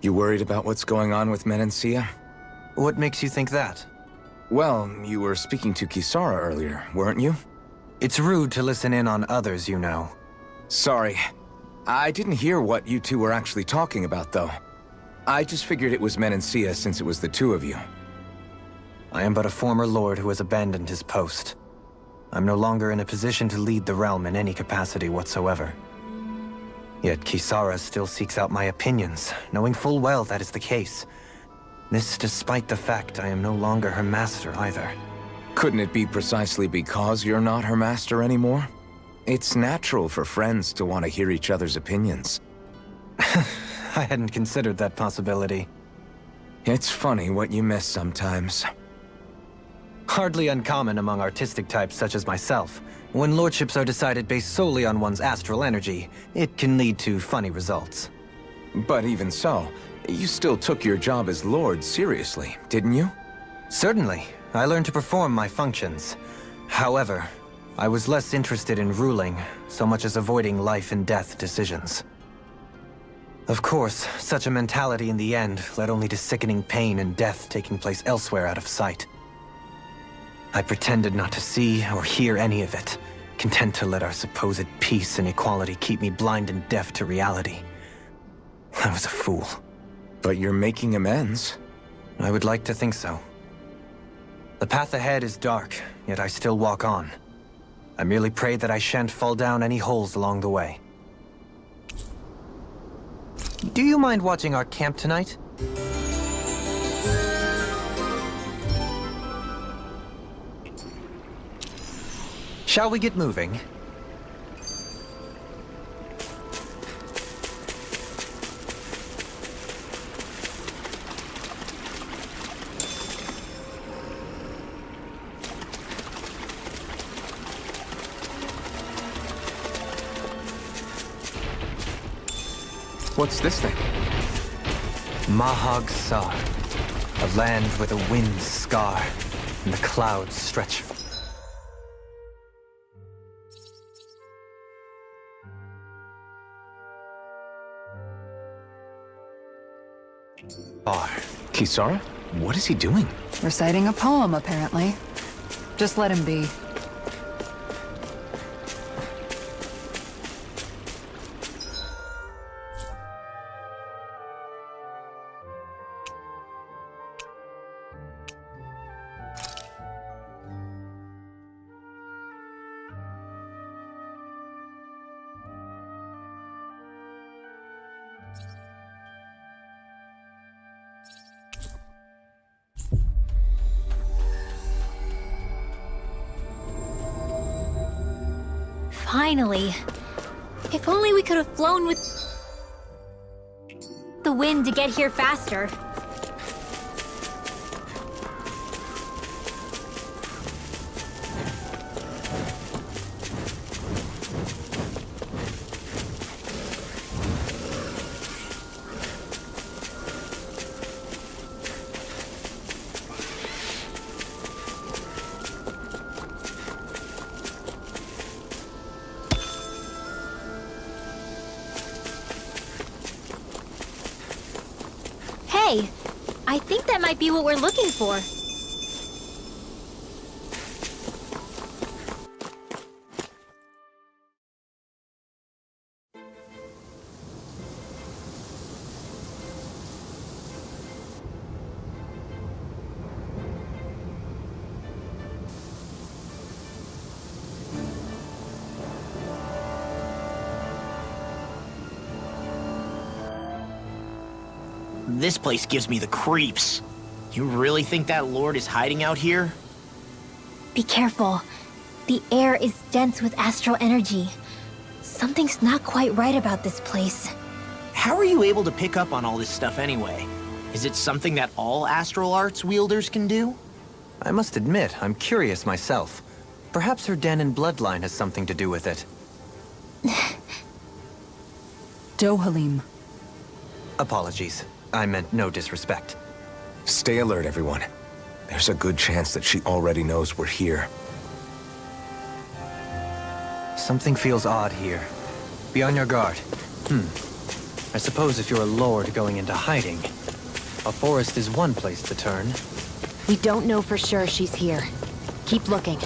Speaker 4: You worried about what's going on with Menancia?
Speaker 5: What makes you think that?
Speaker 4: Well, you were speaking to Kisara earlier, weren't you?
Speaker 5: It's rude to listen in on others, you know.
Speaker 4: Sorry. I didn't hear what you two were actually talking about, though. I just figured it was Menancia since it was the two of you.
Speaker 5: I am but a former lord who has abandoned his post. I'm no longer in a position to lead the realm in any capacity whatsoever. Yet Kisara still seeks out my opinions, knowing full well that is the case. This despite the fact I am no longer her master either.
Speaker 4: Couldn't it be precisely because you're not her master anymore? It's natural for friends to want to hear each other's opinions.
Speaker 5: I hadn't considered that possibility.
Speaker 4: It's funny what you miss sometimes.
Speaker 5: Hardly uncommon among artistic types such as myself. When lordships are decided based solely on one's astral energy, it can lead to funny results.
Speaker 4: But even so, you still took your job as lord seriously, didn't you?
Speaker 5: Certainly. I learned to perform my functions. However, I was less interested in ruling, so much as avoiding life and death decisions. Of course, such a mentality in the end led only to sickening pain and death taking place elsewhere out of sight. I pretended not to see or hear any of it, content to let our supposed peace and equality keep me blind and deaf to reality. I was a fool.
Speaker 4: But you're making amends.
Speaker 5: I would like to think so. The path ahead is dark, yet I still walk on. I merely pray that I shan't fall down any holes along the way. Do you mind watching our camp tonight? Shall we get moving?
Speaker 4: What's this thing?
Speaker 5: Mahag Sar, a land where the winds scar and the clouds stretch. Far.
Speaker 4: Kisara? What is he doing?
Speaker 6: Reciting a poem, apparently. Just let him be.
Speaker 2: Finally. If only we could have flown with the wind to get here faster. Hey, I think that might be what we're looking for.
Speaker 1: this place gives me the creeps. You really think that lord is hiding out here?
Speaker 2: Be careful. The air is dense with astral energy. Something's not quite right about this place.
Speaker 1: How are you able to pick up on all this stuff anyway? Is it something that all astral arts wielders can do?
Speaker 5: I must admit, I'm curious myself. Perhaps her Danon bloodline has something to do with it.
Speaker 6: Dohalim.
Speaker 5: Apologies. I meant no disrespect.
Speaker 4: Stay alert, everyone. There's a good chance that she already knows we're here.
Speaker 5: Something feels odd here. Be on your guard. I suppose if you're a lord going into hiding, a forest is one place to turn.
Speaker 3: We don't know for sure she's here. Keep looking.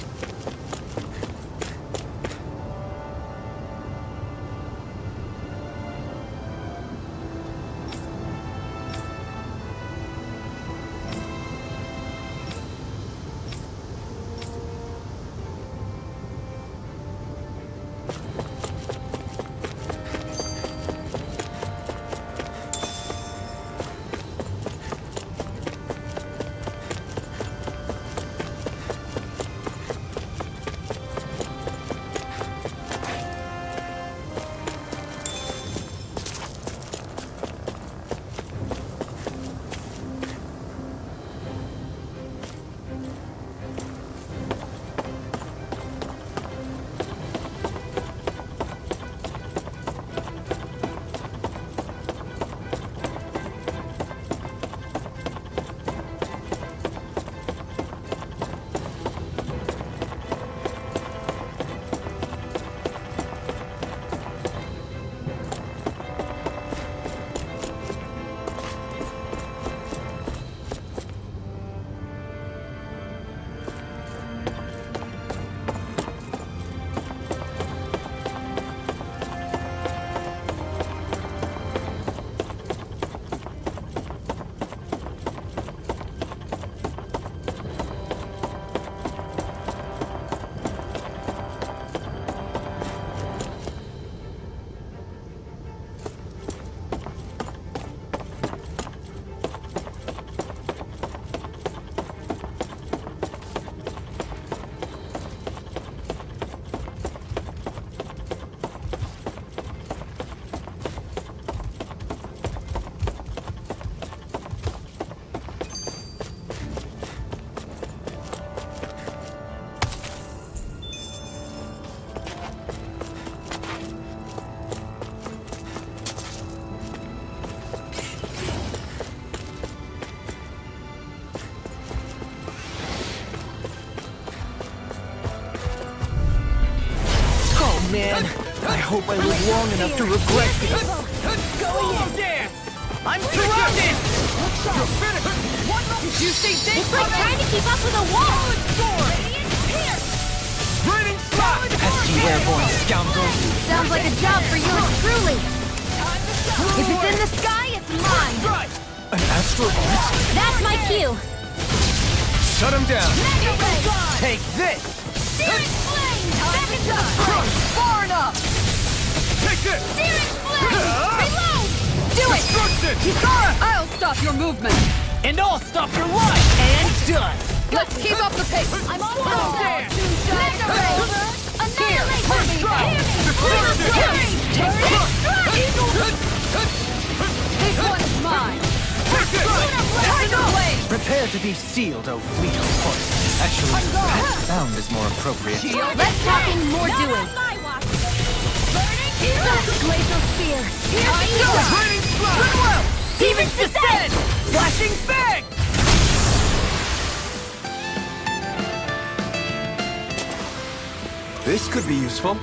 Speaker 1: Man, I hope I live long enough to regret this.
Speaker 9: Dance! I'm surrounded! You're finished! Did you see this?
Speaker 2: It's like trying to keep up with a wall!
Speaker 9: Raining slap!
Speaker 5: Pesky airborne scoundrel!
Speaker 2: Sounds like a job for yours truly. If it's in the sky, it's mine.
Speaker 5: An astral art?
Speaker 2: That's my cue.
Speaker 5: Shut him down!
Speaker 9: Take this!
Speaker 2: Searing flame! Back into the
Speaker 9: Crush! Far enough! Take this!
Speaker 2: Searing flame! Reload!
Speaker 9: Do it! Destruction! Kisara!
Speaker 6: I'll stop your movement!
Speaker 9: And I'll stop your life! And done!
Speaker 6: Let's keep up the pace!
Speaker 2: I'm on
Speaker 9: Swallow
Speaker 2: fire!
Speaker 9: dance!
Speaker 2: Annihilate!
Speaker 9: First strike! Destruction!
Speaker 2: Take this!
Speaker 6: This one's mine!
Speaker 9: Take this!
Speaker 6: Tiger blade!
Speaker 5: Prepare to be sealed, O fleet of horse. Actually, that sound is more appropriate.
Speaker 2: Less talking, more doing. Glacial spear.
Speaker 9: Raining slap!
Speaker 2: Demon's descent!
Speaker 9: Flashing fang!
Speaker 5: This could be useful.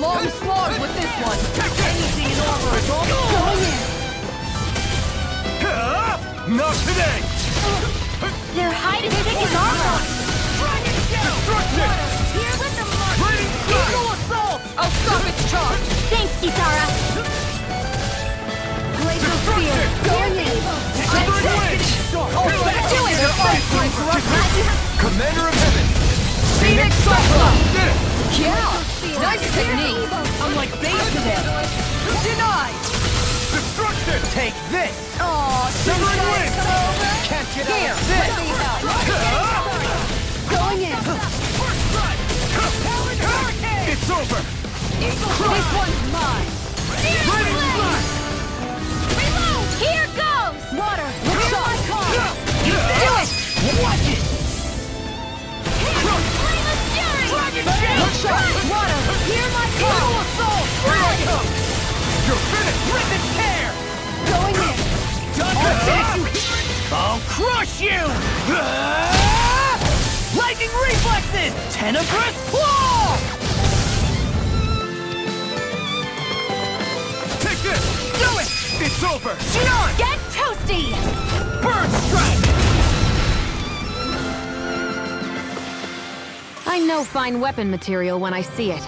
Speaker 9: long slog with this one. Anything in armor is all going in.
Speaker 7: Not today!
Speaker 2: Their hide is thick as armor.
Speaker 7: Destruction!
Speaker 2: Here with the mark.
Speaker 9: Eagle assault! I'll stop its charge.
Speaker 2: Thanks, Kisara. Glacial spear. Going in.
Speaker 9: Do it!
Speaker 5: Commander of Heaven!
Speaker 9: Phoenix Cyclone!
Speaker 7: Did it!
Speaker 9: Yeah! Nice technique! I'm like base to them. Denied!
Speaker 7: Destruction!
Speaker 5: Take this!
Speaker 9: Aw,
Speaker 7: Severing wind!
Speaker 5: Can't get
Speaker 9: Here,
Speaker 5: out of this!
Speaker 9: let me help. Going in.
Speaker 7: It's over!
Speaker 9: This one's mine.
Speaker 2: Reload! Here goes!
Speaker 9: Water, look up. Do it! Watch it!
Speaker 2: Flame of Fury!
Speaker 9: Look shot! Water! Hear my call! Eagle assault! Here I come!
Speaker 7: You're finished!
Speaker 9: Rip and tear! Going in!
Speaker 1: I'll crush you!
Speaker 9: Lightning reflexes! Tenebrous claw!
Speaker 7: Take this!
Speaker 9: Do it!
Speaker 7: It's over!
Speaker 9: Shion!
Speaker 2: Get toasty!
Speaker 9: Bird strike!
Speaker 3: I know fine weapon material when I see it.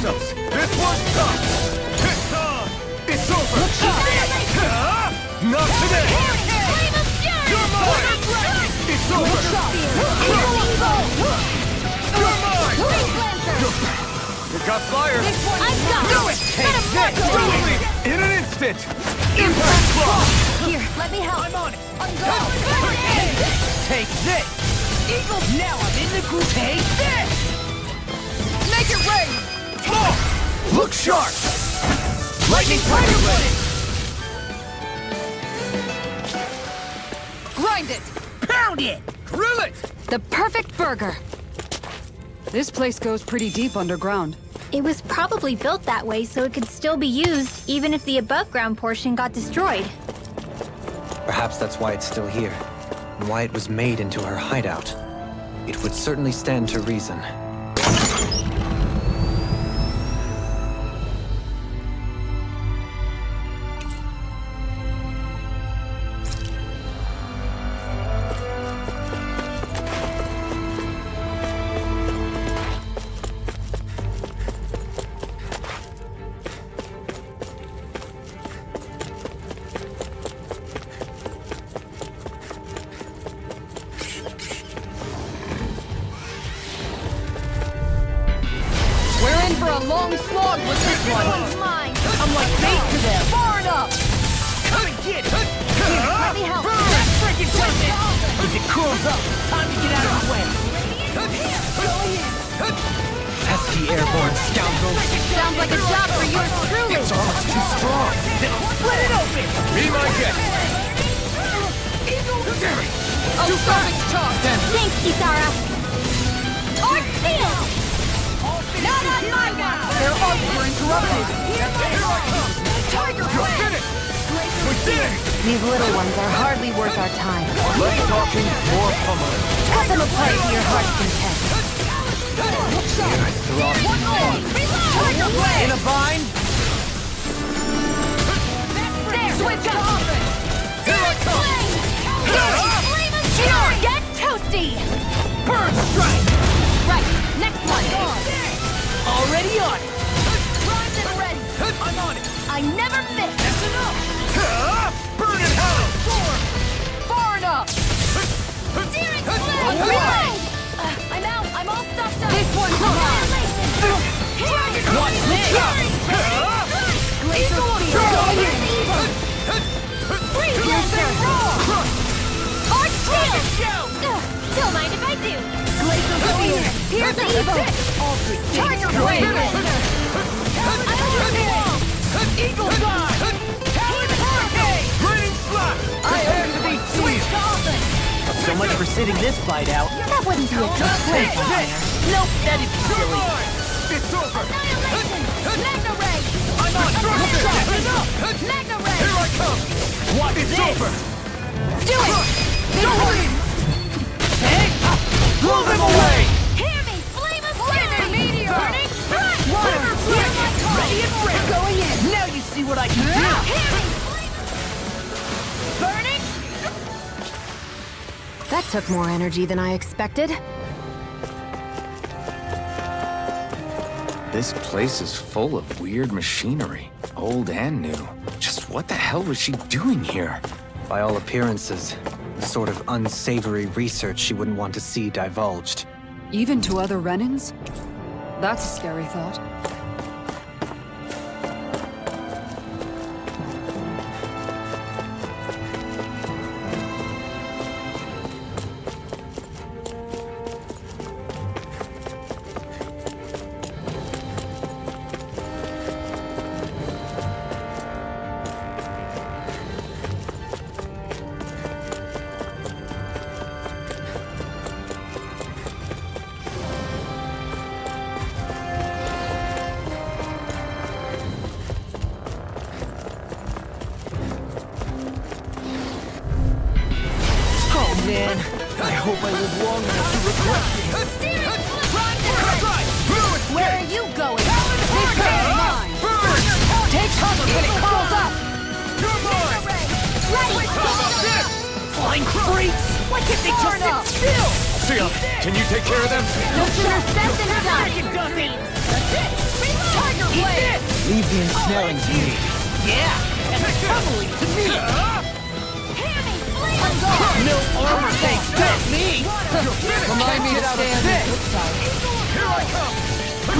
Speaker 7: This one's tough! It's on! It's over! Not today!
Speaker 2: Flame of Fury!
Speaker 7: You're mine! It's over! You're mine! You got fire!
Speaker 2: I've got
Speaker 7: Do it!
Speaker 2: Let him mark the way.
Speaker 7: In an instant! Impact claw!
Speaker 2: Here, let me help.
Speaker 9: I'm on it! I'm going!
Speaker 5: Take this!
Speaker 9: Eagle! Now I'm in the group. Take this! Make it rain!
Speaker 7: Look sharp!
Speaker 9: Lightning Tiger! Grind it! Pound it!
Speaker 7: Grill it!
Speaker 3: The perfect burger.
Speaker 6: This place goes pretty deep underground.
Speaker 2: It was probably built that way so it could still be used, even if the above-ground portion got destroyed.
Speaker 5: Perhaps that's why it's still here, and why it was made into her hideout. It would certainly stand to reason.
Speaker 9: We're in for a long slog with this one.
Speaker 2: Mine.
Speaker 9: I'm like bait to them. Far enough! Come and get it!
Speaker 2: Let me help.
Speaker 9: That freaking weapon! If it cools up, time to get out of the way.
Speaker 5: Pesky airborne scoundrels!
Speaker 2: Sounds like a job for yours truly.
Speaker 7: It's almost too strong!
Speaker 9: Split it open!
Speaker 7: Be my guest! Damn it!
Speaker 9: I'll stop its charge!
Speaker 2: Thanks, Kisara. Arc field! Not on my watch!
Speaker 9: Their arms were interrupted! Tiger
Speaker 7: You're
Speaker 9: Blade!
Speaker 7: finished! We did it!
Speaker 3: These little ones are hardly worth our time.
Speaker 7: Less talking, more pummeling.
Speaker 3: Cut them apart to your heart's content.
Speaker 9: Tiger Blade!
Speaker 5: In a bind?
Speaker 9: Switch off! Here I come!
Speaker 2: Get toasty!
Speaker 9: Burn strike!
Speaker 2: Right, next one.
Speaker 9: Already on it! Primed and ready! I'm on it!
Speaker 2: I never miss!
Speaker 9: That's enough! Burn it hell! Far enough!
Speaker 2: Steering
Speaker 9: Away!
Speaker 2: I'm out! I'm all stuffed up!
Speaker 9: This one's mine! Watch this!
Speaker 2: Glacial Spear! Freeze Laser! Arch Shield! Don't mind if I do! Glacial Spear! Here's the evil!
Speaker 9: Tiger Blade! Eagle Fly! Talon Hurricane! Green Slap! I earned to be switched off!
Speaker 1: So much for sitting this fight out.
Speaker 2: That wouldn't be a good
Speaker 1: Nope, that'd be silly.
Speaker 9: It's over!
Speaker 2: Annihilation! Magna Ray!
Speaker 9: I'm on
Speaker 2: That's
Speaker 9: enough!
Speaker 2: Magna Ray!
Speaker 9: Here I come!
Speaker 1: Watch
Speaker 9: It's
Speaker 1: this.
Speaker 9: over!
Speaker 2: Do it!
Speaker 9: Don't worry! Hey! Blow them away!
Speaker 2: Hear me! Flame of
Speaker 9: Flaming meteor!
Speaker 2: Burning strike!
Speaker 9: Water
Speaker 2: Hear my call!
Speaker 9: Ready and ready!
Speaker 2: Going in!
Speaker 9: Now you see what I can do!
Speaker 2: Hear me! Burning!
Speaker 3: That took more energy than I expected.
Speaker 4: This place is full of weird machinery, old and new. Just what the hell was she doing here?
Speaker 5: By all appearances, the sort of unsavory research she wouldn't want to see divulged.
Speaker 6: Even to other Renans? That's a scary thought.
Speaker 1: Man, I hope I live long enough to regret this.
Speaker 2: Where are you going?
Speaker 9: This guy is mine! Take cover when it curls up! You're mine!
Speaker 2: Ready!
Speaker 1: Flying freaks! Why can't they just sit still?
Speaker 8: Sia, can you take care of them?
Speaker 2: No sooner said than done!
Speaker 9: Tiger Blade!
Speaker 1: Leave the ensnaring to me. Yeah, and totally to me. No armor thing stop me!
Speaker 9: Remind me to stand on the good side. Here I come!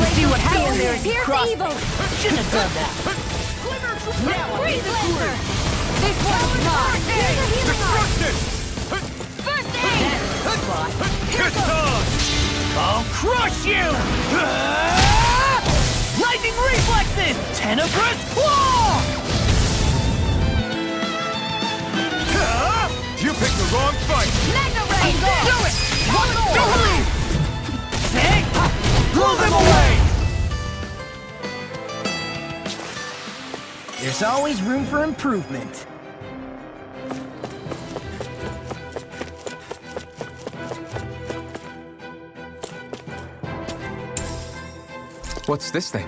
Speaker 1: Let's see what happened there as you
Speaker 2: Here's
Speaker 1: crossed
Speaker 2: evil!
Speaker 1: me. Shouldn't have done that.
Speaker 2: Freeze Laser!
Speaker 9: This one's mine!
Speaker 2: Here's a healing arm!
Speaker 9: Destructed!
Speaker 2: First aid!
Speaker 9: It's on!
Speaker 1: I'll crush you! Lightning reflexes! Tenebrous claw!
Speaker 8: You picked the wrong fight!
Speaker 2: Magna Ray!
Speaker 9: Do it! One more!
Speaker 1: Say, blow them away! There's always room for improvement.
Speaker 4: What's this thing?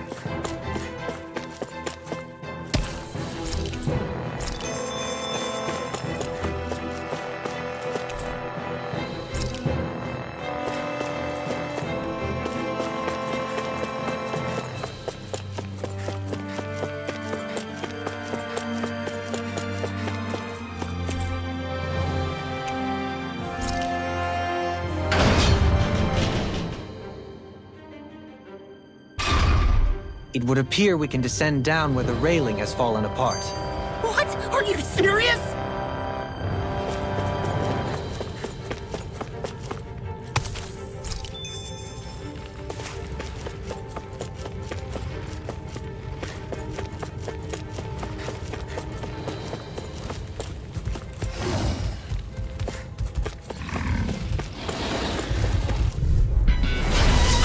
Speaker 5: It would appear we can descend down where the railing has fallen apart.
Speaker 1: What? Are you serious?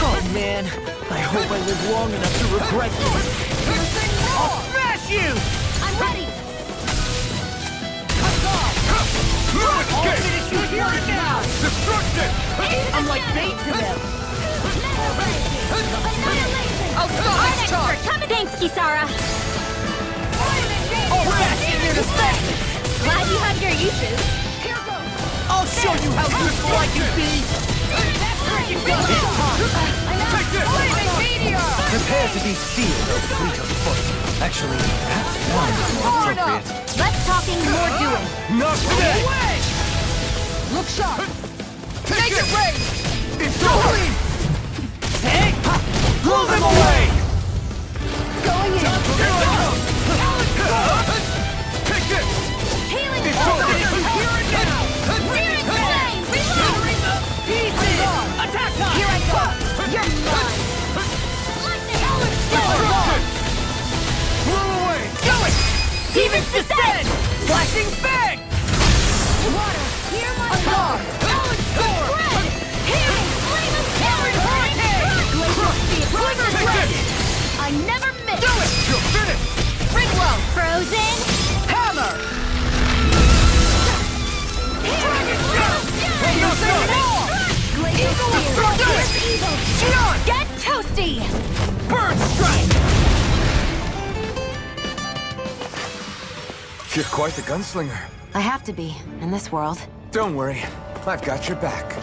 Speaker 1: Oh man, I hope I live long enough to regret this. I'll smash you!
Speaker 2: I'm ready!
Speaker 9: I'll finish you here and now! Destructed!
Speaker 1: I'm like bait to them.
Speaker 2: Annihilation!
Speaker 9: I'll stop this charge!
Speaker 2: Thanks, Kisara!
Speaker 9: Flaming All bastion your defenses!
Speaker 2: Glad you have your uses.
Speaker 9: Here goes! I'll show you how useful I can be! That's where you go! Take this! Flaming meteor!
Speaker 5: Prepare to be sealed, O fleet of foot. Actually, perhaps one is more
Speaker 9: Hard up!
Speaker 5: appropriate.
Speaker 2: Less talking, more doing.
Speaker 5: Not today!
Speaker 9: Away! Look sharp! Make it rain!
Speaker 5: It's over!
Speaker 9: Take!
Speaker 5: Blow them away!
Speaker 9: Going in!
Speaker 5: Take this!
Speaker 2: Healing
Speaker 5: It's
Speaker 2: focus.
Speaker 5: over!
Speaker 9: Here and now!
Speaker 2: Clear and flame. Reload.
Speaker 9: Easy! Attack time!
Speaker 2: Here I go. You're mine. Lightning.
Speaker 5: Destruction! Blow away!
Speaker 9: Do it! Demons descend! Flashing fang!
Speaker 2: Water. Hear my
Speaker 9: Guard!
Speaker 2: Spread. Healing. Flame of terror. Glacial speed.
Speaker 9: Glitter
Speaker 5: Take
Speaker 9: dragon!
Speaker 5: this!
Speaker 2: I never miss.
Speaker 9: Do it!
Speaker 5: You're finished!
Speaker 9: Ring low!
Speaker 2: Frozen.
Speaker 9: Hammer!
Speaker 2: Dragon
Speaker 5: Enough done!
Speaker 9: More!
Speaker 2: Glacial speed.
Speaker 9: Do it!
Speaker 2: Evil.
Speaker 9: Shion!
Speaker 2: Get toasty.
Speaker 9: Bird strike!
Speaker 4: You're quite the gunslinger.
Speaker 3: I have to be, in this world.
Speaker 4: Don't worry, I've got your back.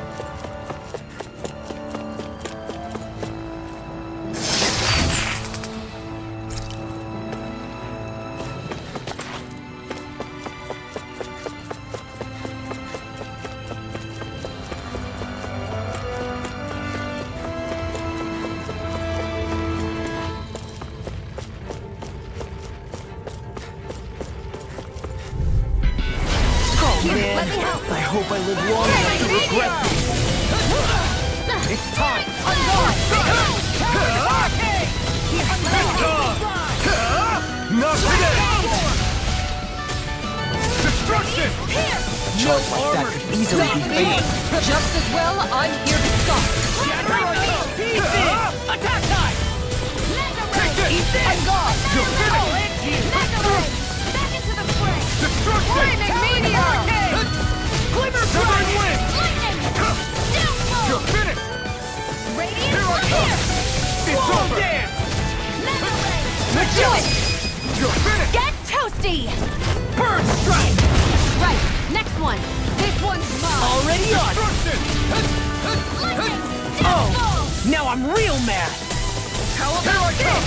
Speaker 2: Here, let me help.
Speaker 5: I hope I live long enough to regret this. It's time! Not today! Destruction! Charge like that could easily be fatal.
Speaker 9: Just as well, I'm here to stop. Attack time!
Speaker 5: Take this!
Speaker 9: I'm gone!
Speaker 5: You're finished!
Speaker 9: I'll end you!
Speaker 2: Back into the fray.
Speaker 5: Destruction!
Speaker 9: Flaming meteor! Glimmer
Speaker 5: Severing
Speaker 9: strike!
Speaker 5: wind!
Speaker 2: Lightning. Downfall.
Speaker 5: You're finished!
Speaker 2: Radiant.
Speaker 5: Here I come!
Speaker 2: Here.
Speaker 5: It's
Speaker 9: Slow
Speaker 5: over!
Speaker 9: dance!
Speaker 2: Mega ray.
Speaker 9: Rejoice!
Speaker 5: You're finished!
Speaker 2: Get toasty.
Speaker 9: Bird strike!
Speaker 2: Right. Next one.
Speaker 9: This one's mine!
Speaker 8: Already on!
Speaker 5: Destruction!
Speaker 2: Lightning.
Speaker 8: Oh!
Speaker 2: Downfall.
Speaker 8: Now I'm real mad!
Speaker 9: Caliber
Speaker 5: Here I come!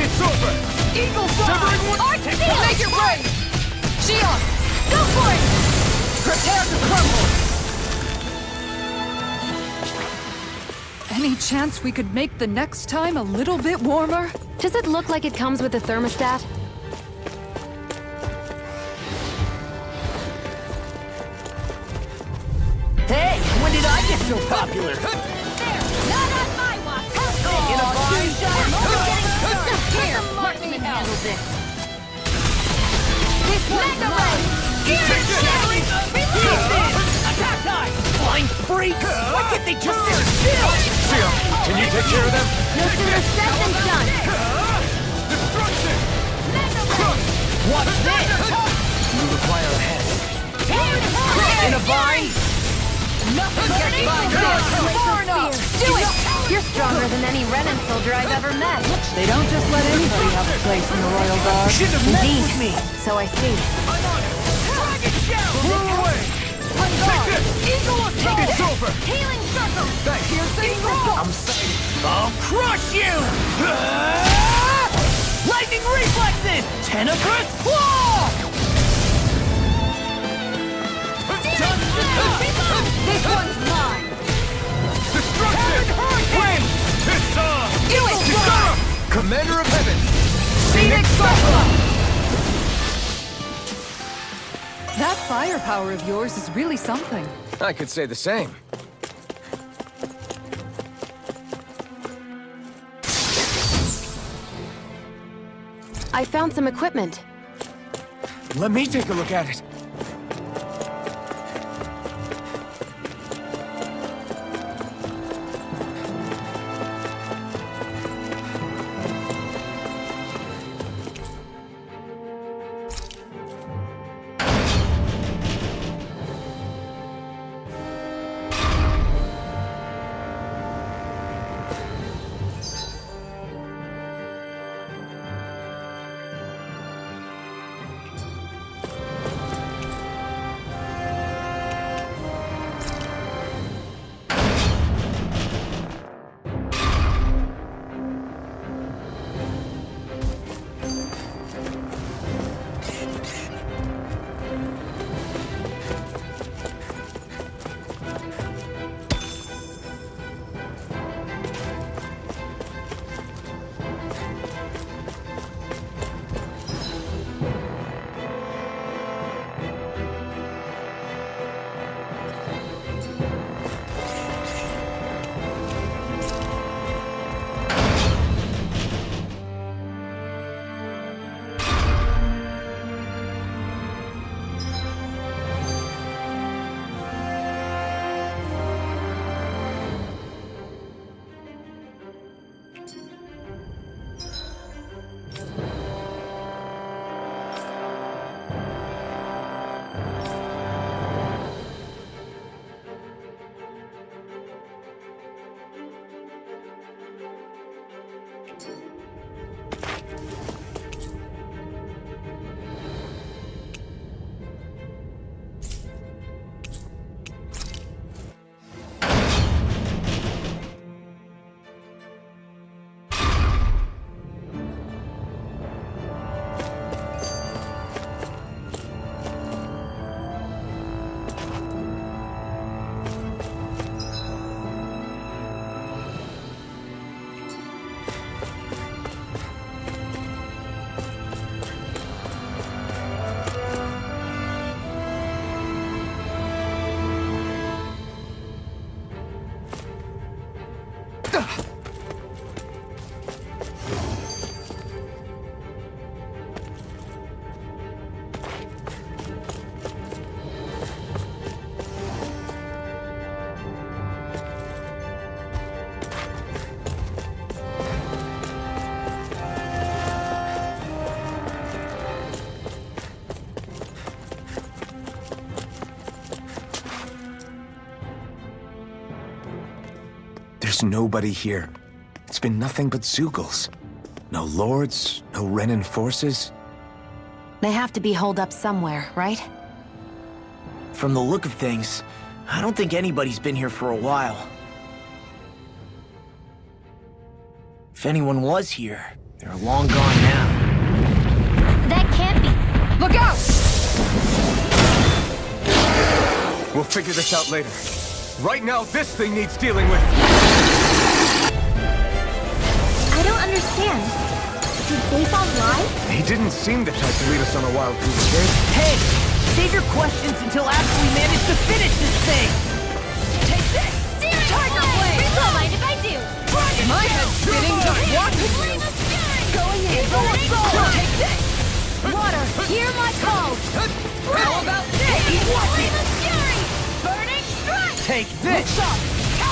Speaker 5: It's over!
Speaker 9: Eagle
Speaker 5: Severing
Speaker 9: fly!
Speaker 5: wind!
Speaker 9: Art seal! Make it rain! Shion!
Speaker 2: Go for it.
Speaker 9: Prepare to crumble!
Speaker 6: Any chance we could make the next time a little bit warmer?
Speaker 3: Does it look like it comes with a thermostat?
Speaker 8: Hey, when did I get so popular?
Speaker 2: Not on my watch.
Speaker 8: In a vine?
Speaker 2: Here, let me handle this. This one's mine. Here, Shelly.
Speaker 8: Attack time! Flying freak! Why can't they just sit still?
Speaker 4: Sia, can you take care of them?
Speaker 2: No sooner said than done.
Speaker 5: Destruction!
Speaker 8: Watch this!
Speaker 5: You require a head.
Speaker 8: In a vine?
Speaker 9: Nothing gets by me! Far enough!
Speaker 2: Do it. You're stronger than any Renan soldier I've ever met.
Speaker 6: They don't just let anybody have a place in the Royal Guard.
Speaker 8: Shouldn't have messed
Speaker 3: Indeed.
Speaker 8: with me!
Speaker 3: So I see.
Speaker 5: I'm on it!
Speaker 9: Dragon shell!
Speaker 5: Blow away!
Speaker 9: I'm gone!
Speaker 5: this!
Speaker 9: Eagle assault!
Speaker 5: It's over!
Speaker 2: Healing circle.
Speaker 5: Thanks!
Speaker 9: Piercing roll!
Speaker 5: I'm safe!
Speaker 8: I'll crush you! Lightning reflexes! Tenebrous claw!
Speaker 9: This one's mine!
Speaker 5: Destruction! Wind! It's on!
Speaker 9: Do it!
Speaker 5: Disarm! Commander of Heaven!
Speaker 9: Phoenix Cyclone!
Speaker 6: That firepower of yours is really something.
Speaker 4: I could say the same.
Speaker 3: I found some equipment.
Speaker 4: Let me take a look at it. There's nobody here. It's been nothing but Zeugles. No lords, no Renan forces.
Speaker 3: They have to be holed up somewhere, right?
Speaker 1: From the look of things, I don't think anybody's been here for a while. If anyone was here, they're long gone now.
Speaker 2: That can't be.
Speaker 6: Look out!
Speaker 4: We'll figure this out later. Right now, this thing needs dealing with.
Speaker 2: I don't understand. Did Bayfall lie?
Speaker 4: He didn't seem the type to lead us on a wild goose chase.
Speaker 9: Hey! Save your questions until after we manage to finish this thing! Take this! Tiger Blade!
Speaker 2: Don't mind if I do.
Speaker 9: My head's spinning just watching you! Going in! Take this!
Speaker 2: Water, hear my call.
Speaker 9: How about this?
Speaker 2: Flame of fury! Burning strike!
Speaker 9: Take this!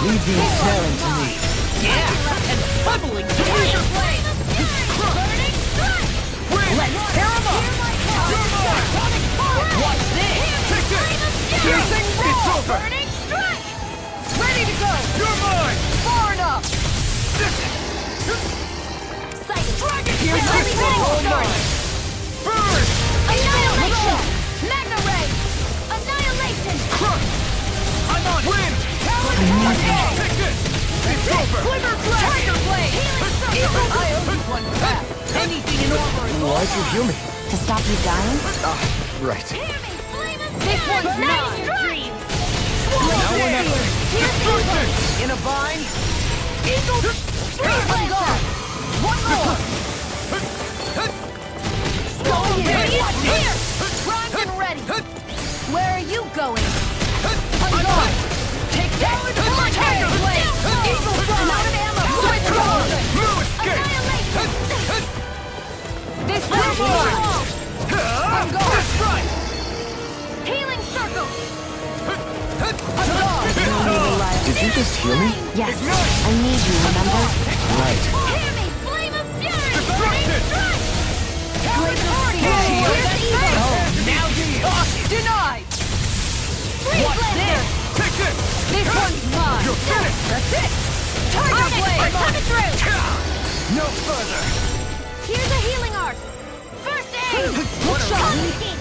Speaker 1: Leave the ensnaring to me.
Speaker 9: Yeah! And bubbling Tiger Blade!
Speaker 2: Burning strike!
Speaker 9: Let's tear him up! Watch this! Piercing roar!
Speaker 4: It's over!
Speaker 2: Burning strike!
Speaker 9: Ready to go!
Speaker 4: You're mine!
Speaker 9: Far enough!
Speaker 2: Sighted.
Speaker 9: Piercing roar!
Speaker 4: Burn!
Speaker 2: Annihilation! Magna Ray! Annihilation!
Speaker 9: I'm on it!
Speaker 4: Wind! Take this! It's over!
Speaker 9: Quiver Blade! Tiger Blade! Eagle I owe you one back! Anything in armor is
Speaker 4: Why'd you heal me?
Speaker 3: To stop you dying?
Speaker 4: Right.
Speaker 9: This one's mine!
Speaker 4: Now or never.
Speaker 9: In a bind! Eagle! I'm gone! One more! Going in! Here! Primed and ready! Where are you going? I'm gone! Take that! Tiger Blade! Eagle Fly! Out of ammo! Switch roll! This one's mine! I'm gone! Strike!
Speaker 2: Healing circle!
Speaker 9: I'm gone!
Speaker 4: Did you just heal me?
Speaker 3: Yes. I need you, remember?
Speaker 4: Right.
Speaker 2: Hear me! Flame of fury! Burning strike!
Speaker 9: Now you're talking! Denied! Watch this!
Speaker 4: Take this!
Speaker 9: This one's mine!
Speaker 4: You're finished!
Speaker 9: That's it! Tiger Blade!
Speaker 2: Coming through!
Speaker 4: No further!
Speaker 2: Here's a healing art! First aid!
Speaker 9: What a
Speaker 2: Confiscated!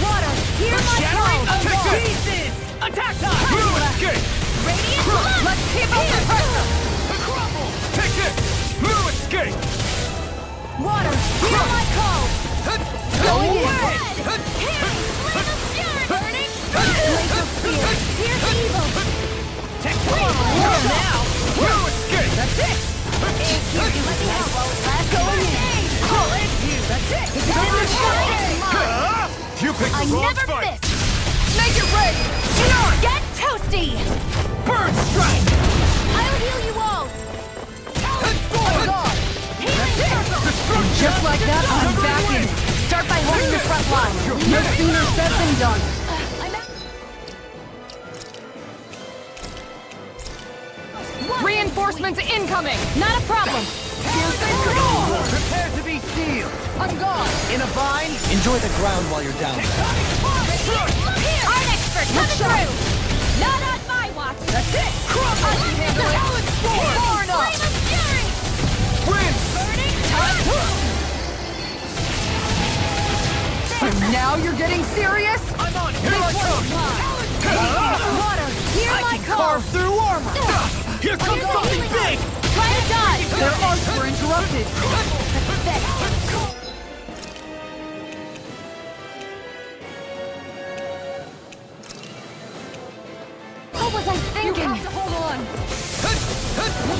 Speaker 2: Water, hear my
Speaker 9: Shattering
Speaker 2: call!
Speaker 9: of pieces! Attack time!
Speaker 4: Blue escape!
Speaker 2: Radiant blood!
Speaker 9: Let's keep up the pressure!
Speaker 4: Crumble! Take this! Blue escape!
Speaker 2: Water, hear my call!
Speaker 9: Going in!
Speaker 2: Red! Hearing! Flame of fury! Burning! Laser spear! Here's evil!
Speaker 9: Take one! Now!
Speaker 4: Blue escape!
Speaker 9: That's it!
Speaker 2: Let me help while it lasts.
Speaker 9: Going in! Call it you! That's it! It's in the shot!
Speaker 4: You picked
Speaker 2: I
Speaker 4: the wrong
Speaker 2: never
Speaker 4: fight!
Speaker 2: miss!
Speaker 9: Make it ready!
Speaker 2: Get toasty!
Speaker 9: Burn strike!
Speaker 2: I'll heal you all!
Speaker 9: I'm gone!
Speaker 2: Healing circle!
Speaker 9: And just like that, I'm back in!
Speaker 3: Start by holding the front line.
Speaker 9: No sooner said than done! Reinforcements incoming!
Speaker 2: Not a problem!
Speaker 9: Prepare to be sealed! I'm gone! In a bind?
Speaker 1: Enjoy the ground while you're down.
Speaker 2: Art expert coming through! Not on my watch!
Speaker 9: That's it! I can handle it! Far enough!
Speaker 2: Flame of fury!
Speaker 4: Win!
Speaker 2: Burning
Speaker 9: So now you're getting serious?
Speaker 4: I'm on! Here I come!
Speaker 2: water! Hear
Speaker 9: I
Speaker 2: my
Speaker 9: can
Speaker 2: call!
Speaker 9: carve through armor!
Speaker 4: Here comes something big!
Speaker 2: Try to dodge!
Speaker 9: Their arts were interrupted!
Speaker 2: What was I
Speaker 9: You
Speaker 2: thinking?
Speaker 9: have to hold on!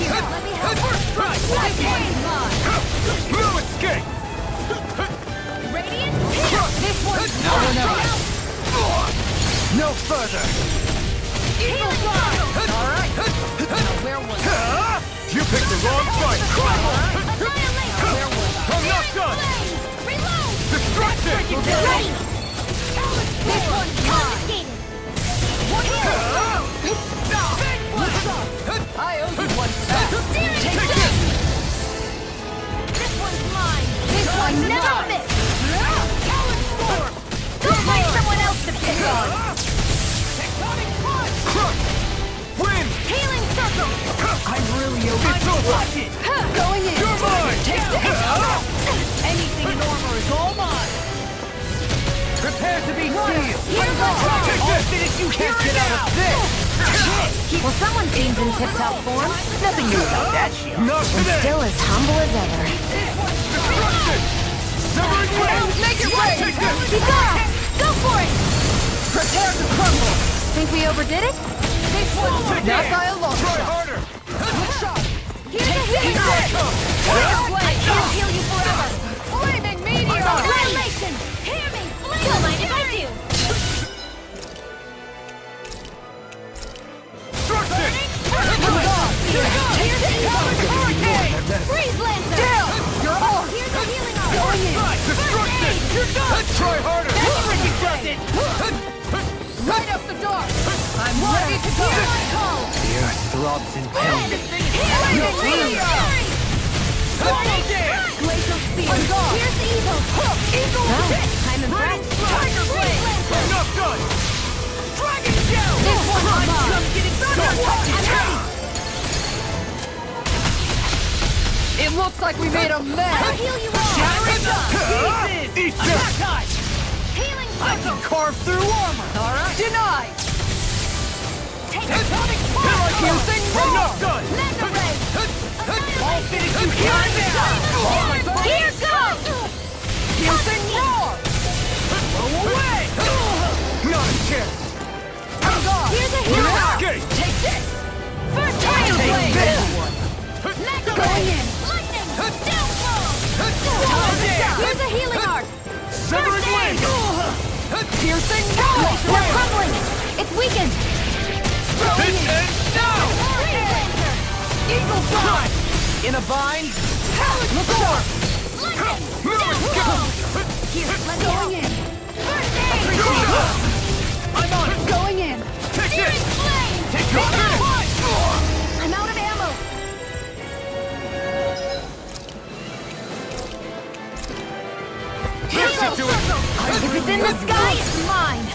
Speaker 2: Here, let me help.
Speaker 9: First strike! This one's mine!
Speaker 4: Blue escape!
Speaker 2: Radiant
Speaker 9: This one's mine! No further!
Speaker 2: healing circle!
Speaker 9: Alright! Now There was.
Speaker 8: You picked the wrong fight!
Speaker 2: Annihilate!
Speaker 8: I'm not done!
Speaker 2: Reload!
Speaker 8: Destruction!
Speaker 2: Ready! This one's confiscated!
Speaker 9: I owe you one for that.
Speaker 2: Take this! This one's mine! This one never missed! Don't find someone else to pick on!
Speaker 8: Win!
Speaker 2: Healing circle!
Speaker 9: I really owe you.
Speaker 8: Watch it!
Speaker 9: Going in.
Speaker 8: You're mine!
Speaker 9: Take this. Anything in armor is all mine.
Speaker 8: Prepare to be sealed!
Speaker 2: Here's the try!
Speaker 9: I'll finish you here and now.
Speaker 3: Well, someone seems in tip-top form. Nothing new about that.
Speaker 8: Not today!
Speaker 3: Still as humble as ever.
Speaker 8: Destruction! Severing blade!
Speaker 9: Make it right.
Speaker 8: Take this!
Speaker 2: Keep going! Go for it!
Speaker 9: Prepare to crumble.
Speaker 3: Think we overdid it?
Speaker 9: This one's not by a long
Speaker 8: Try
Speaker 9: shot.
Speaker 8: harder!
Speaker 9: Good shot.
Speaker 2: Here's the healing
Speaker 9: Take
Speaker 2: circle! I can't heal you forever!
Speaker 9: Flaming meteor.
Speaker 2: Annihilation! Hear me! Don't mind if I do!
Speaker 8: Destruction!
Speaker 2: Here's the hurricane! Freeze lancer!
Speaker 9: Down. You're on.
Speaker 2: Here's the healing arm!
Speaker 9: Going in.
Speaker 8: Destruction!
Speaker 9: You're done.
Speaker 8: Try harder!
Speaker 9: Right up the dark. I'm ready to go.
Speaker 2: Hear my call!
Speaker 5: The earth throbs in pain.
Speaker 2: Healing meteor!
Speaker 9: Glacial spear.
Speaker 2: Here's the eagle!
Speaker 9: Eagle.
Speaker 3: I'm impressed.
Speaker 9: Tiger blade.
Speaker 8: I'm not done!
Speaker 9: Dragon shell. This one's mine. Just getting started. It looks like we made a
Speaker 2: I'll
Speaker 9: mess.
Speaker 2: heal you all!
Speaker 9: Shattering pieces.
Speaker 8: Eat
Speaker 9: Attack
Speaker 8: this!
Speaker 9: time.
Speaker 2: Healing
Speaker 9: I
Speaker 2: circle!
Speaker 9: can carve through armor. All right. Denied.
Speaker 2: Take
Speaker 9: Atomic fire. Piercing
Speaker 8: I'm
Speaker 9: roar.
Speaker 8: not done!
Speaker 2: Mega ray!
Speaker 9: I'll finish you here and now.
Speaker 2: Here goes!
Speaker 9: Piercing roar. Blow away.
Speaker 8: Not a chance!
Speaker 9: I'm gone.
Speaker 2: Here's a healing arm!
Speaker 8: Escape!
Speaker 9: Take this.
Speaker 2: First
Speaker 9: Tiger
Speaker 2: fire
Speaker 9: blade.
Speaker 2: blade! Mega
Speaker 9: Going
Speaker 2: ray!
Speaker 9: in.
Speaker 2: Lightning! Downfall!
Speaker 9: Down.
Speaker 2: Here's a healing arm!
Speaker 8: Severing blade!
Speaker 9: Piercing roar.
Speaker 2: We're crumbling! It's weakened!
Speaker 8: This ends now!
Speaker 2: Freeze lancer!
Speaker 9: Eagle fly.
Speaker 5: In a bind?
Speaker 9: Look over.
Speaker 2: Lightning! Downfall! Here, let me help!
Speaker 9: Going in.
Speaker 2: First aid!
Speaker 9: I'm on it. Going in.
Speaker 8: Take
Speaker 2: Searing
Speaker 8: this!
Speaker 2: flame!
Speaker 8: Take your finish!
Speaker 2: I'm out of ammo!
Speaker 8: This should do it!
Speaker 2: If it's in the sky, it's mine!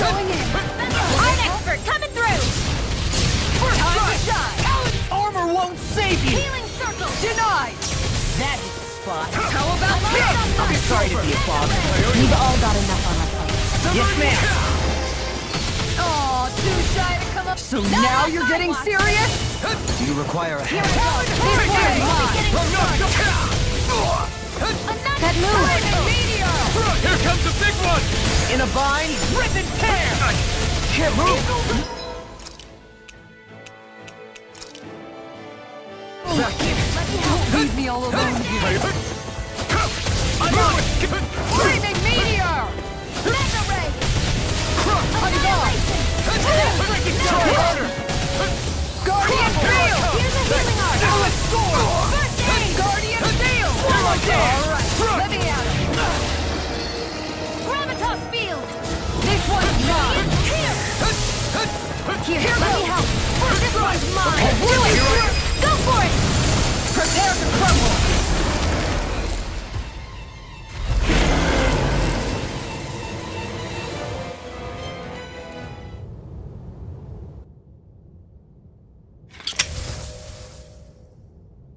Speaker 9: Going in.
Speaker 2: Art expert coming through!
Speaker 9: Time to shine. Armor won't save you.
Speaker 2: Healing circle!
Speaker 9: Denied. That is the spot. How about this?
Speaker 5: I'll be sorry to be a bother.
Speaker 3: We've all got enough on our plates.
Speaker 5: Yes, ma'am.
Speaker 9: Aw, too shy to come up. So now you're getting serious?
Speaker 5: Do you require a hand?
Speaker 9: This way.
Speaker 3: That move!
Speaker 9: Flaming meteor.
Speaker 8: Here comes the big one!
Speaker 5: In a bind?
Speaker 9: Rip and tear.
Speaker 5: Can't move!
Speaker 9: Leave me all alone here.
Speaker 8: I'm on it!
Speaker 9: Flaming meteor.
Speaker 2: Mega ray!
Speaker 9: I'm gone.
Speaker 8: Try harder!
Speaker 9: Guardian field.
Speaker 2: Here's a healing arm!
Speaker 9: Alex sword.
Speaker 2: First aid!
Speaker 9: Guardian field. All right. Let me at it.
Speaker 2: Gravitas field!
Speaker 9: This one's mine.
Speaker 2: Here, let me help! This one's mine! Do it! Go for it!
Speaker 9: Prepare to crumble.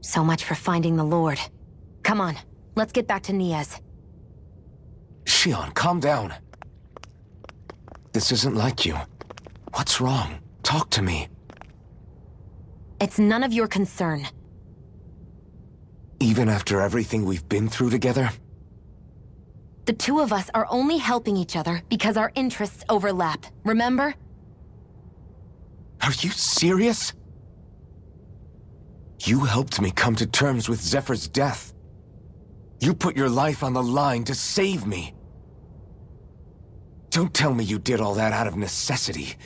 Speaker 3: So much for finding the Lord. Come on, let's get back to Niaz.
Speaker 4: Shion, calm down. This isn't like you. What's wrong? Talk to me.
Speaker 3: It's none of your concern.
Speaker 4: Even after everything we've been through together?
Speaker 3: The two of us are only helping each other because our interests overlap, remember?
Speaker 4: Are you serious? You helped me come to terms with Zephyr's death. You put your life on the line to save me. Don't tell me you did all that out of necessity.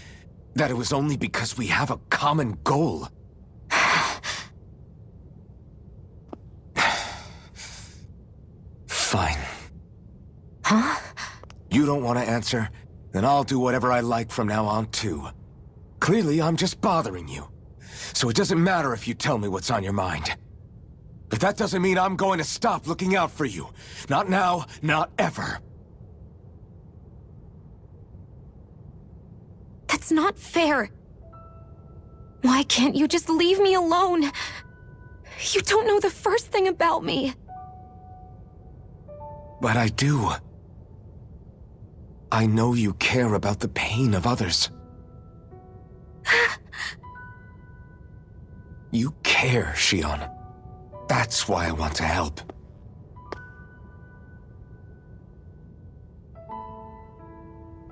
Speaker 4: That it was only because we have a common goal. Fine.
Speaker 3: Huh?
Speaker 4: You don't want to answer? Then I'll do whatever I like from now on, too. Clearly, I'm just bothering you. So it doesn't matter if you tell me what's on your mind. But that doesn't mean I'm going to stop looking out for you. Not now, not ever.
Speaker 3: That's not fair. Why can't you just leave me alone? You don't know the first thing about me.
Speaker 4: But I do. I know you care about the pain of others. You care, Shion. That's why I want to help.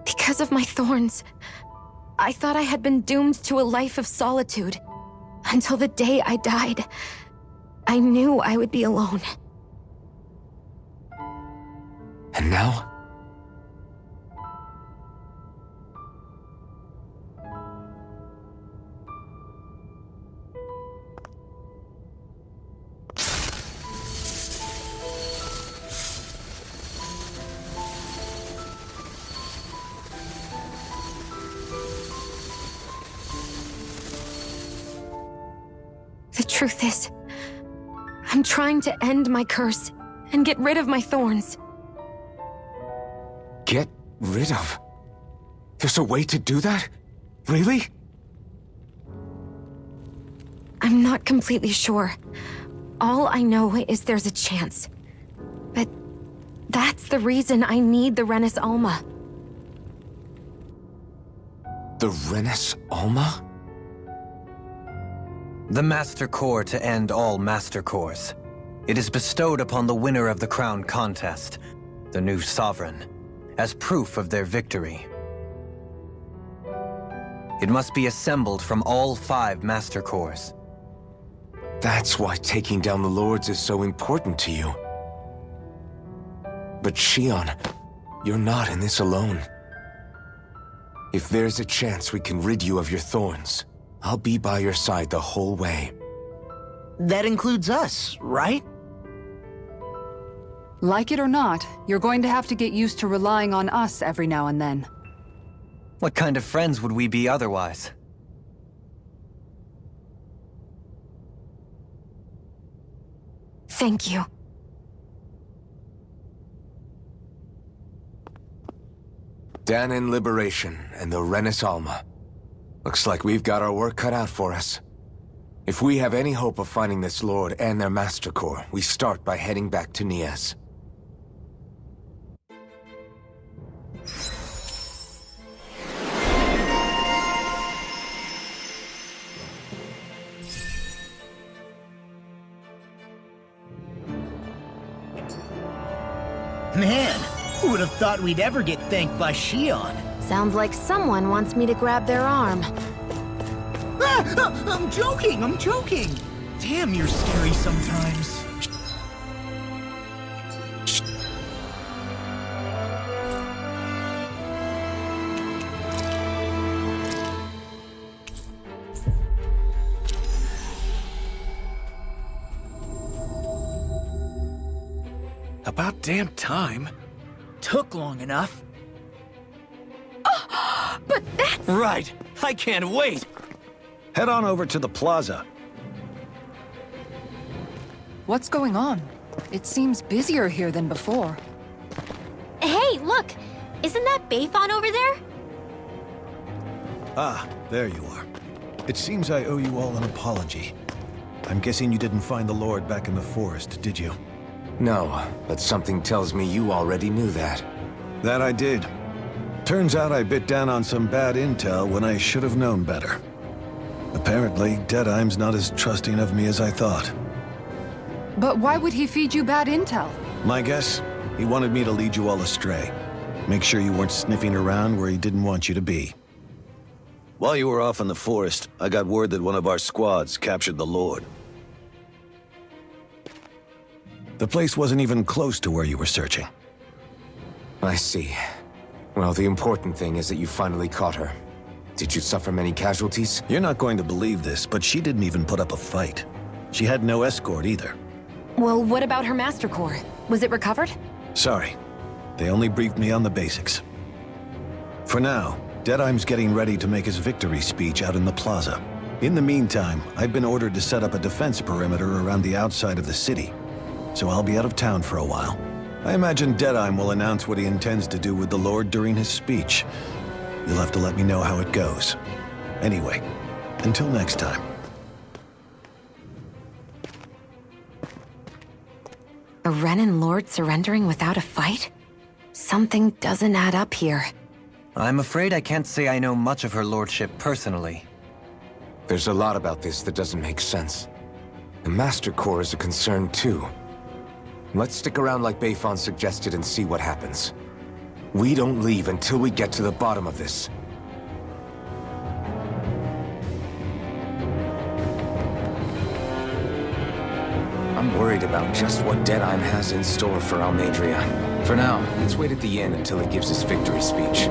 Speaker 3: Because of my thorns, I thought I had been doomed to a life of solitude. Until the day I died, I knew I would be alone.
Speaker 4: And now?
Speaker 3: The truth is, I'm trying to end my curse and get rid of my thorns.
Speaker 4: Get rid of? There's a way to do that? Really?
Speaker 3: I'm not completely sure. All I know is there's a chance. But that's the reason I need the Renis Alma.
Speaker 4: The Renis Alma?
Speaker 5: The Master Core to end all Master Cores. It is bestowed upon the winner of the Crown Contest, the new Sovereign, as proof of their victory. It must be assembled from all 5 Master Cores.
Speaker 4: That's why taking down the Lords is so important to you. But Shion, you're not in this alone. If there's a chance we can rid you of your thorns, I'll be by your side the whole way.
Speaker 1: That includes us, right?
Speaker 6: Like it or not, you're going to have to get used to relying on us every now and then.
Speaker 5: What kind of friends would we be otherwise?
Speaker 3: Thank you.
Speaker 4: Danan Liberation and the Renis Alma. Looks like we've got our work cut out for us. If we have any hope of finding this Lord and their Master Core, we start by heading back to Nias.
Speaker 1: Man, who would have thought we'd ever get thanked by Shion?
Speaker 3: Sounds like someone wants me to grab their arm.
Speaker 1: I'm joking! Damn, you're scary sometimes.
Speaker 8: About damn time.
Speaker 1: Took long enough.
Speaker 3: But that's...
Speaker 5: Right! I can't wait!
Speaker 7: Head on over to the plaza.
Speaker 6: What's going on? It seems busier here than before.
Speaker 2: Hey, look! Isn't that Bayfon over there?
Speaker 7: Ah, there you are. It seems I owe you all an apology. I'm guessing you didn't find the Lord back in the forest, did you?
Speaker 4: No, but something tells me you already knew that.
Speaker 7: That I did. Turns out I bit down on some bad intel when I should have known better. Apparently, Deadeye's not as trusting of me as I thought.
Speaker 6: But why would he feed you bad intel?
Speaker 7: My guess? He wanted me to lead you all astray. Make sure you weren't sniffing around where he didn't want you to be. While you were off in the forest, I got word that one of our squads captured the Lord. The place wasn't even close to where you were searching.
Speaker 4: I see. Well, the important thing is that you finally caught her. Did you suffer many casualties?
Speaker 7: You're not going to believe this, but she didn't even put up a fight. She had no escort either.
Speaker 3: Well, what about her Master Core? Was it recovered?
Speaker 7: Sorry. They only briefed me on the basics. For now, Deadeye's getting ready to make his victory speech out in the plaza. In the meantime, I've been ordered to set up a defense perimeter around the outside of the city, so I'll be out of town for a while. I imagine Deadeye will announce what he intends to do with the Lord during his speech. You'll have to let me know how it goes. Anyway, until next time.
Speaker 3: A Renan Lord surrendering without a fight? Something doesn't add up here.
Speaker 5: I'm afraid I can't say I know much of her lordship personally.
Speaker 4: There's a lot about this that doesn't make sense. The Master Core is a concern too. Let's stick around like Bayfon suggested and see what happens. We don't leave until we get to the bottom of this. I'm worried about just what Deadeye has in store for Almadria. For now, let's wait at the inn until he gives his victory speech.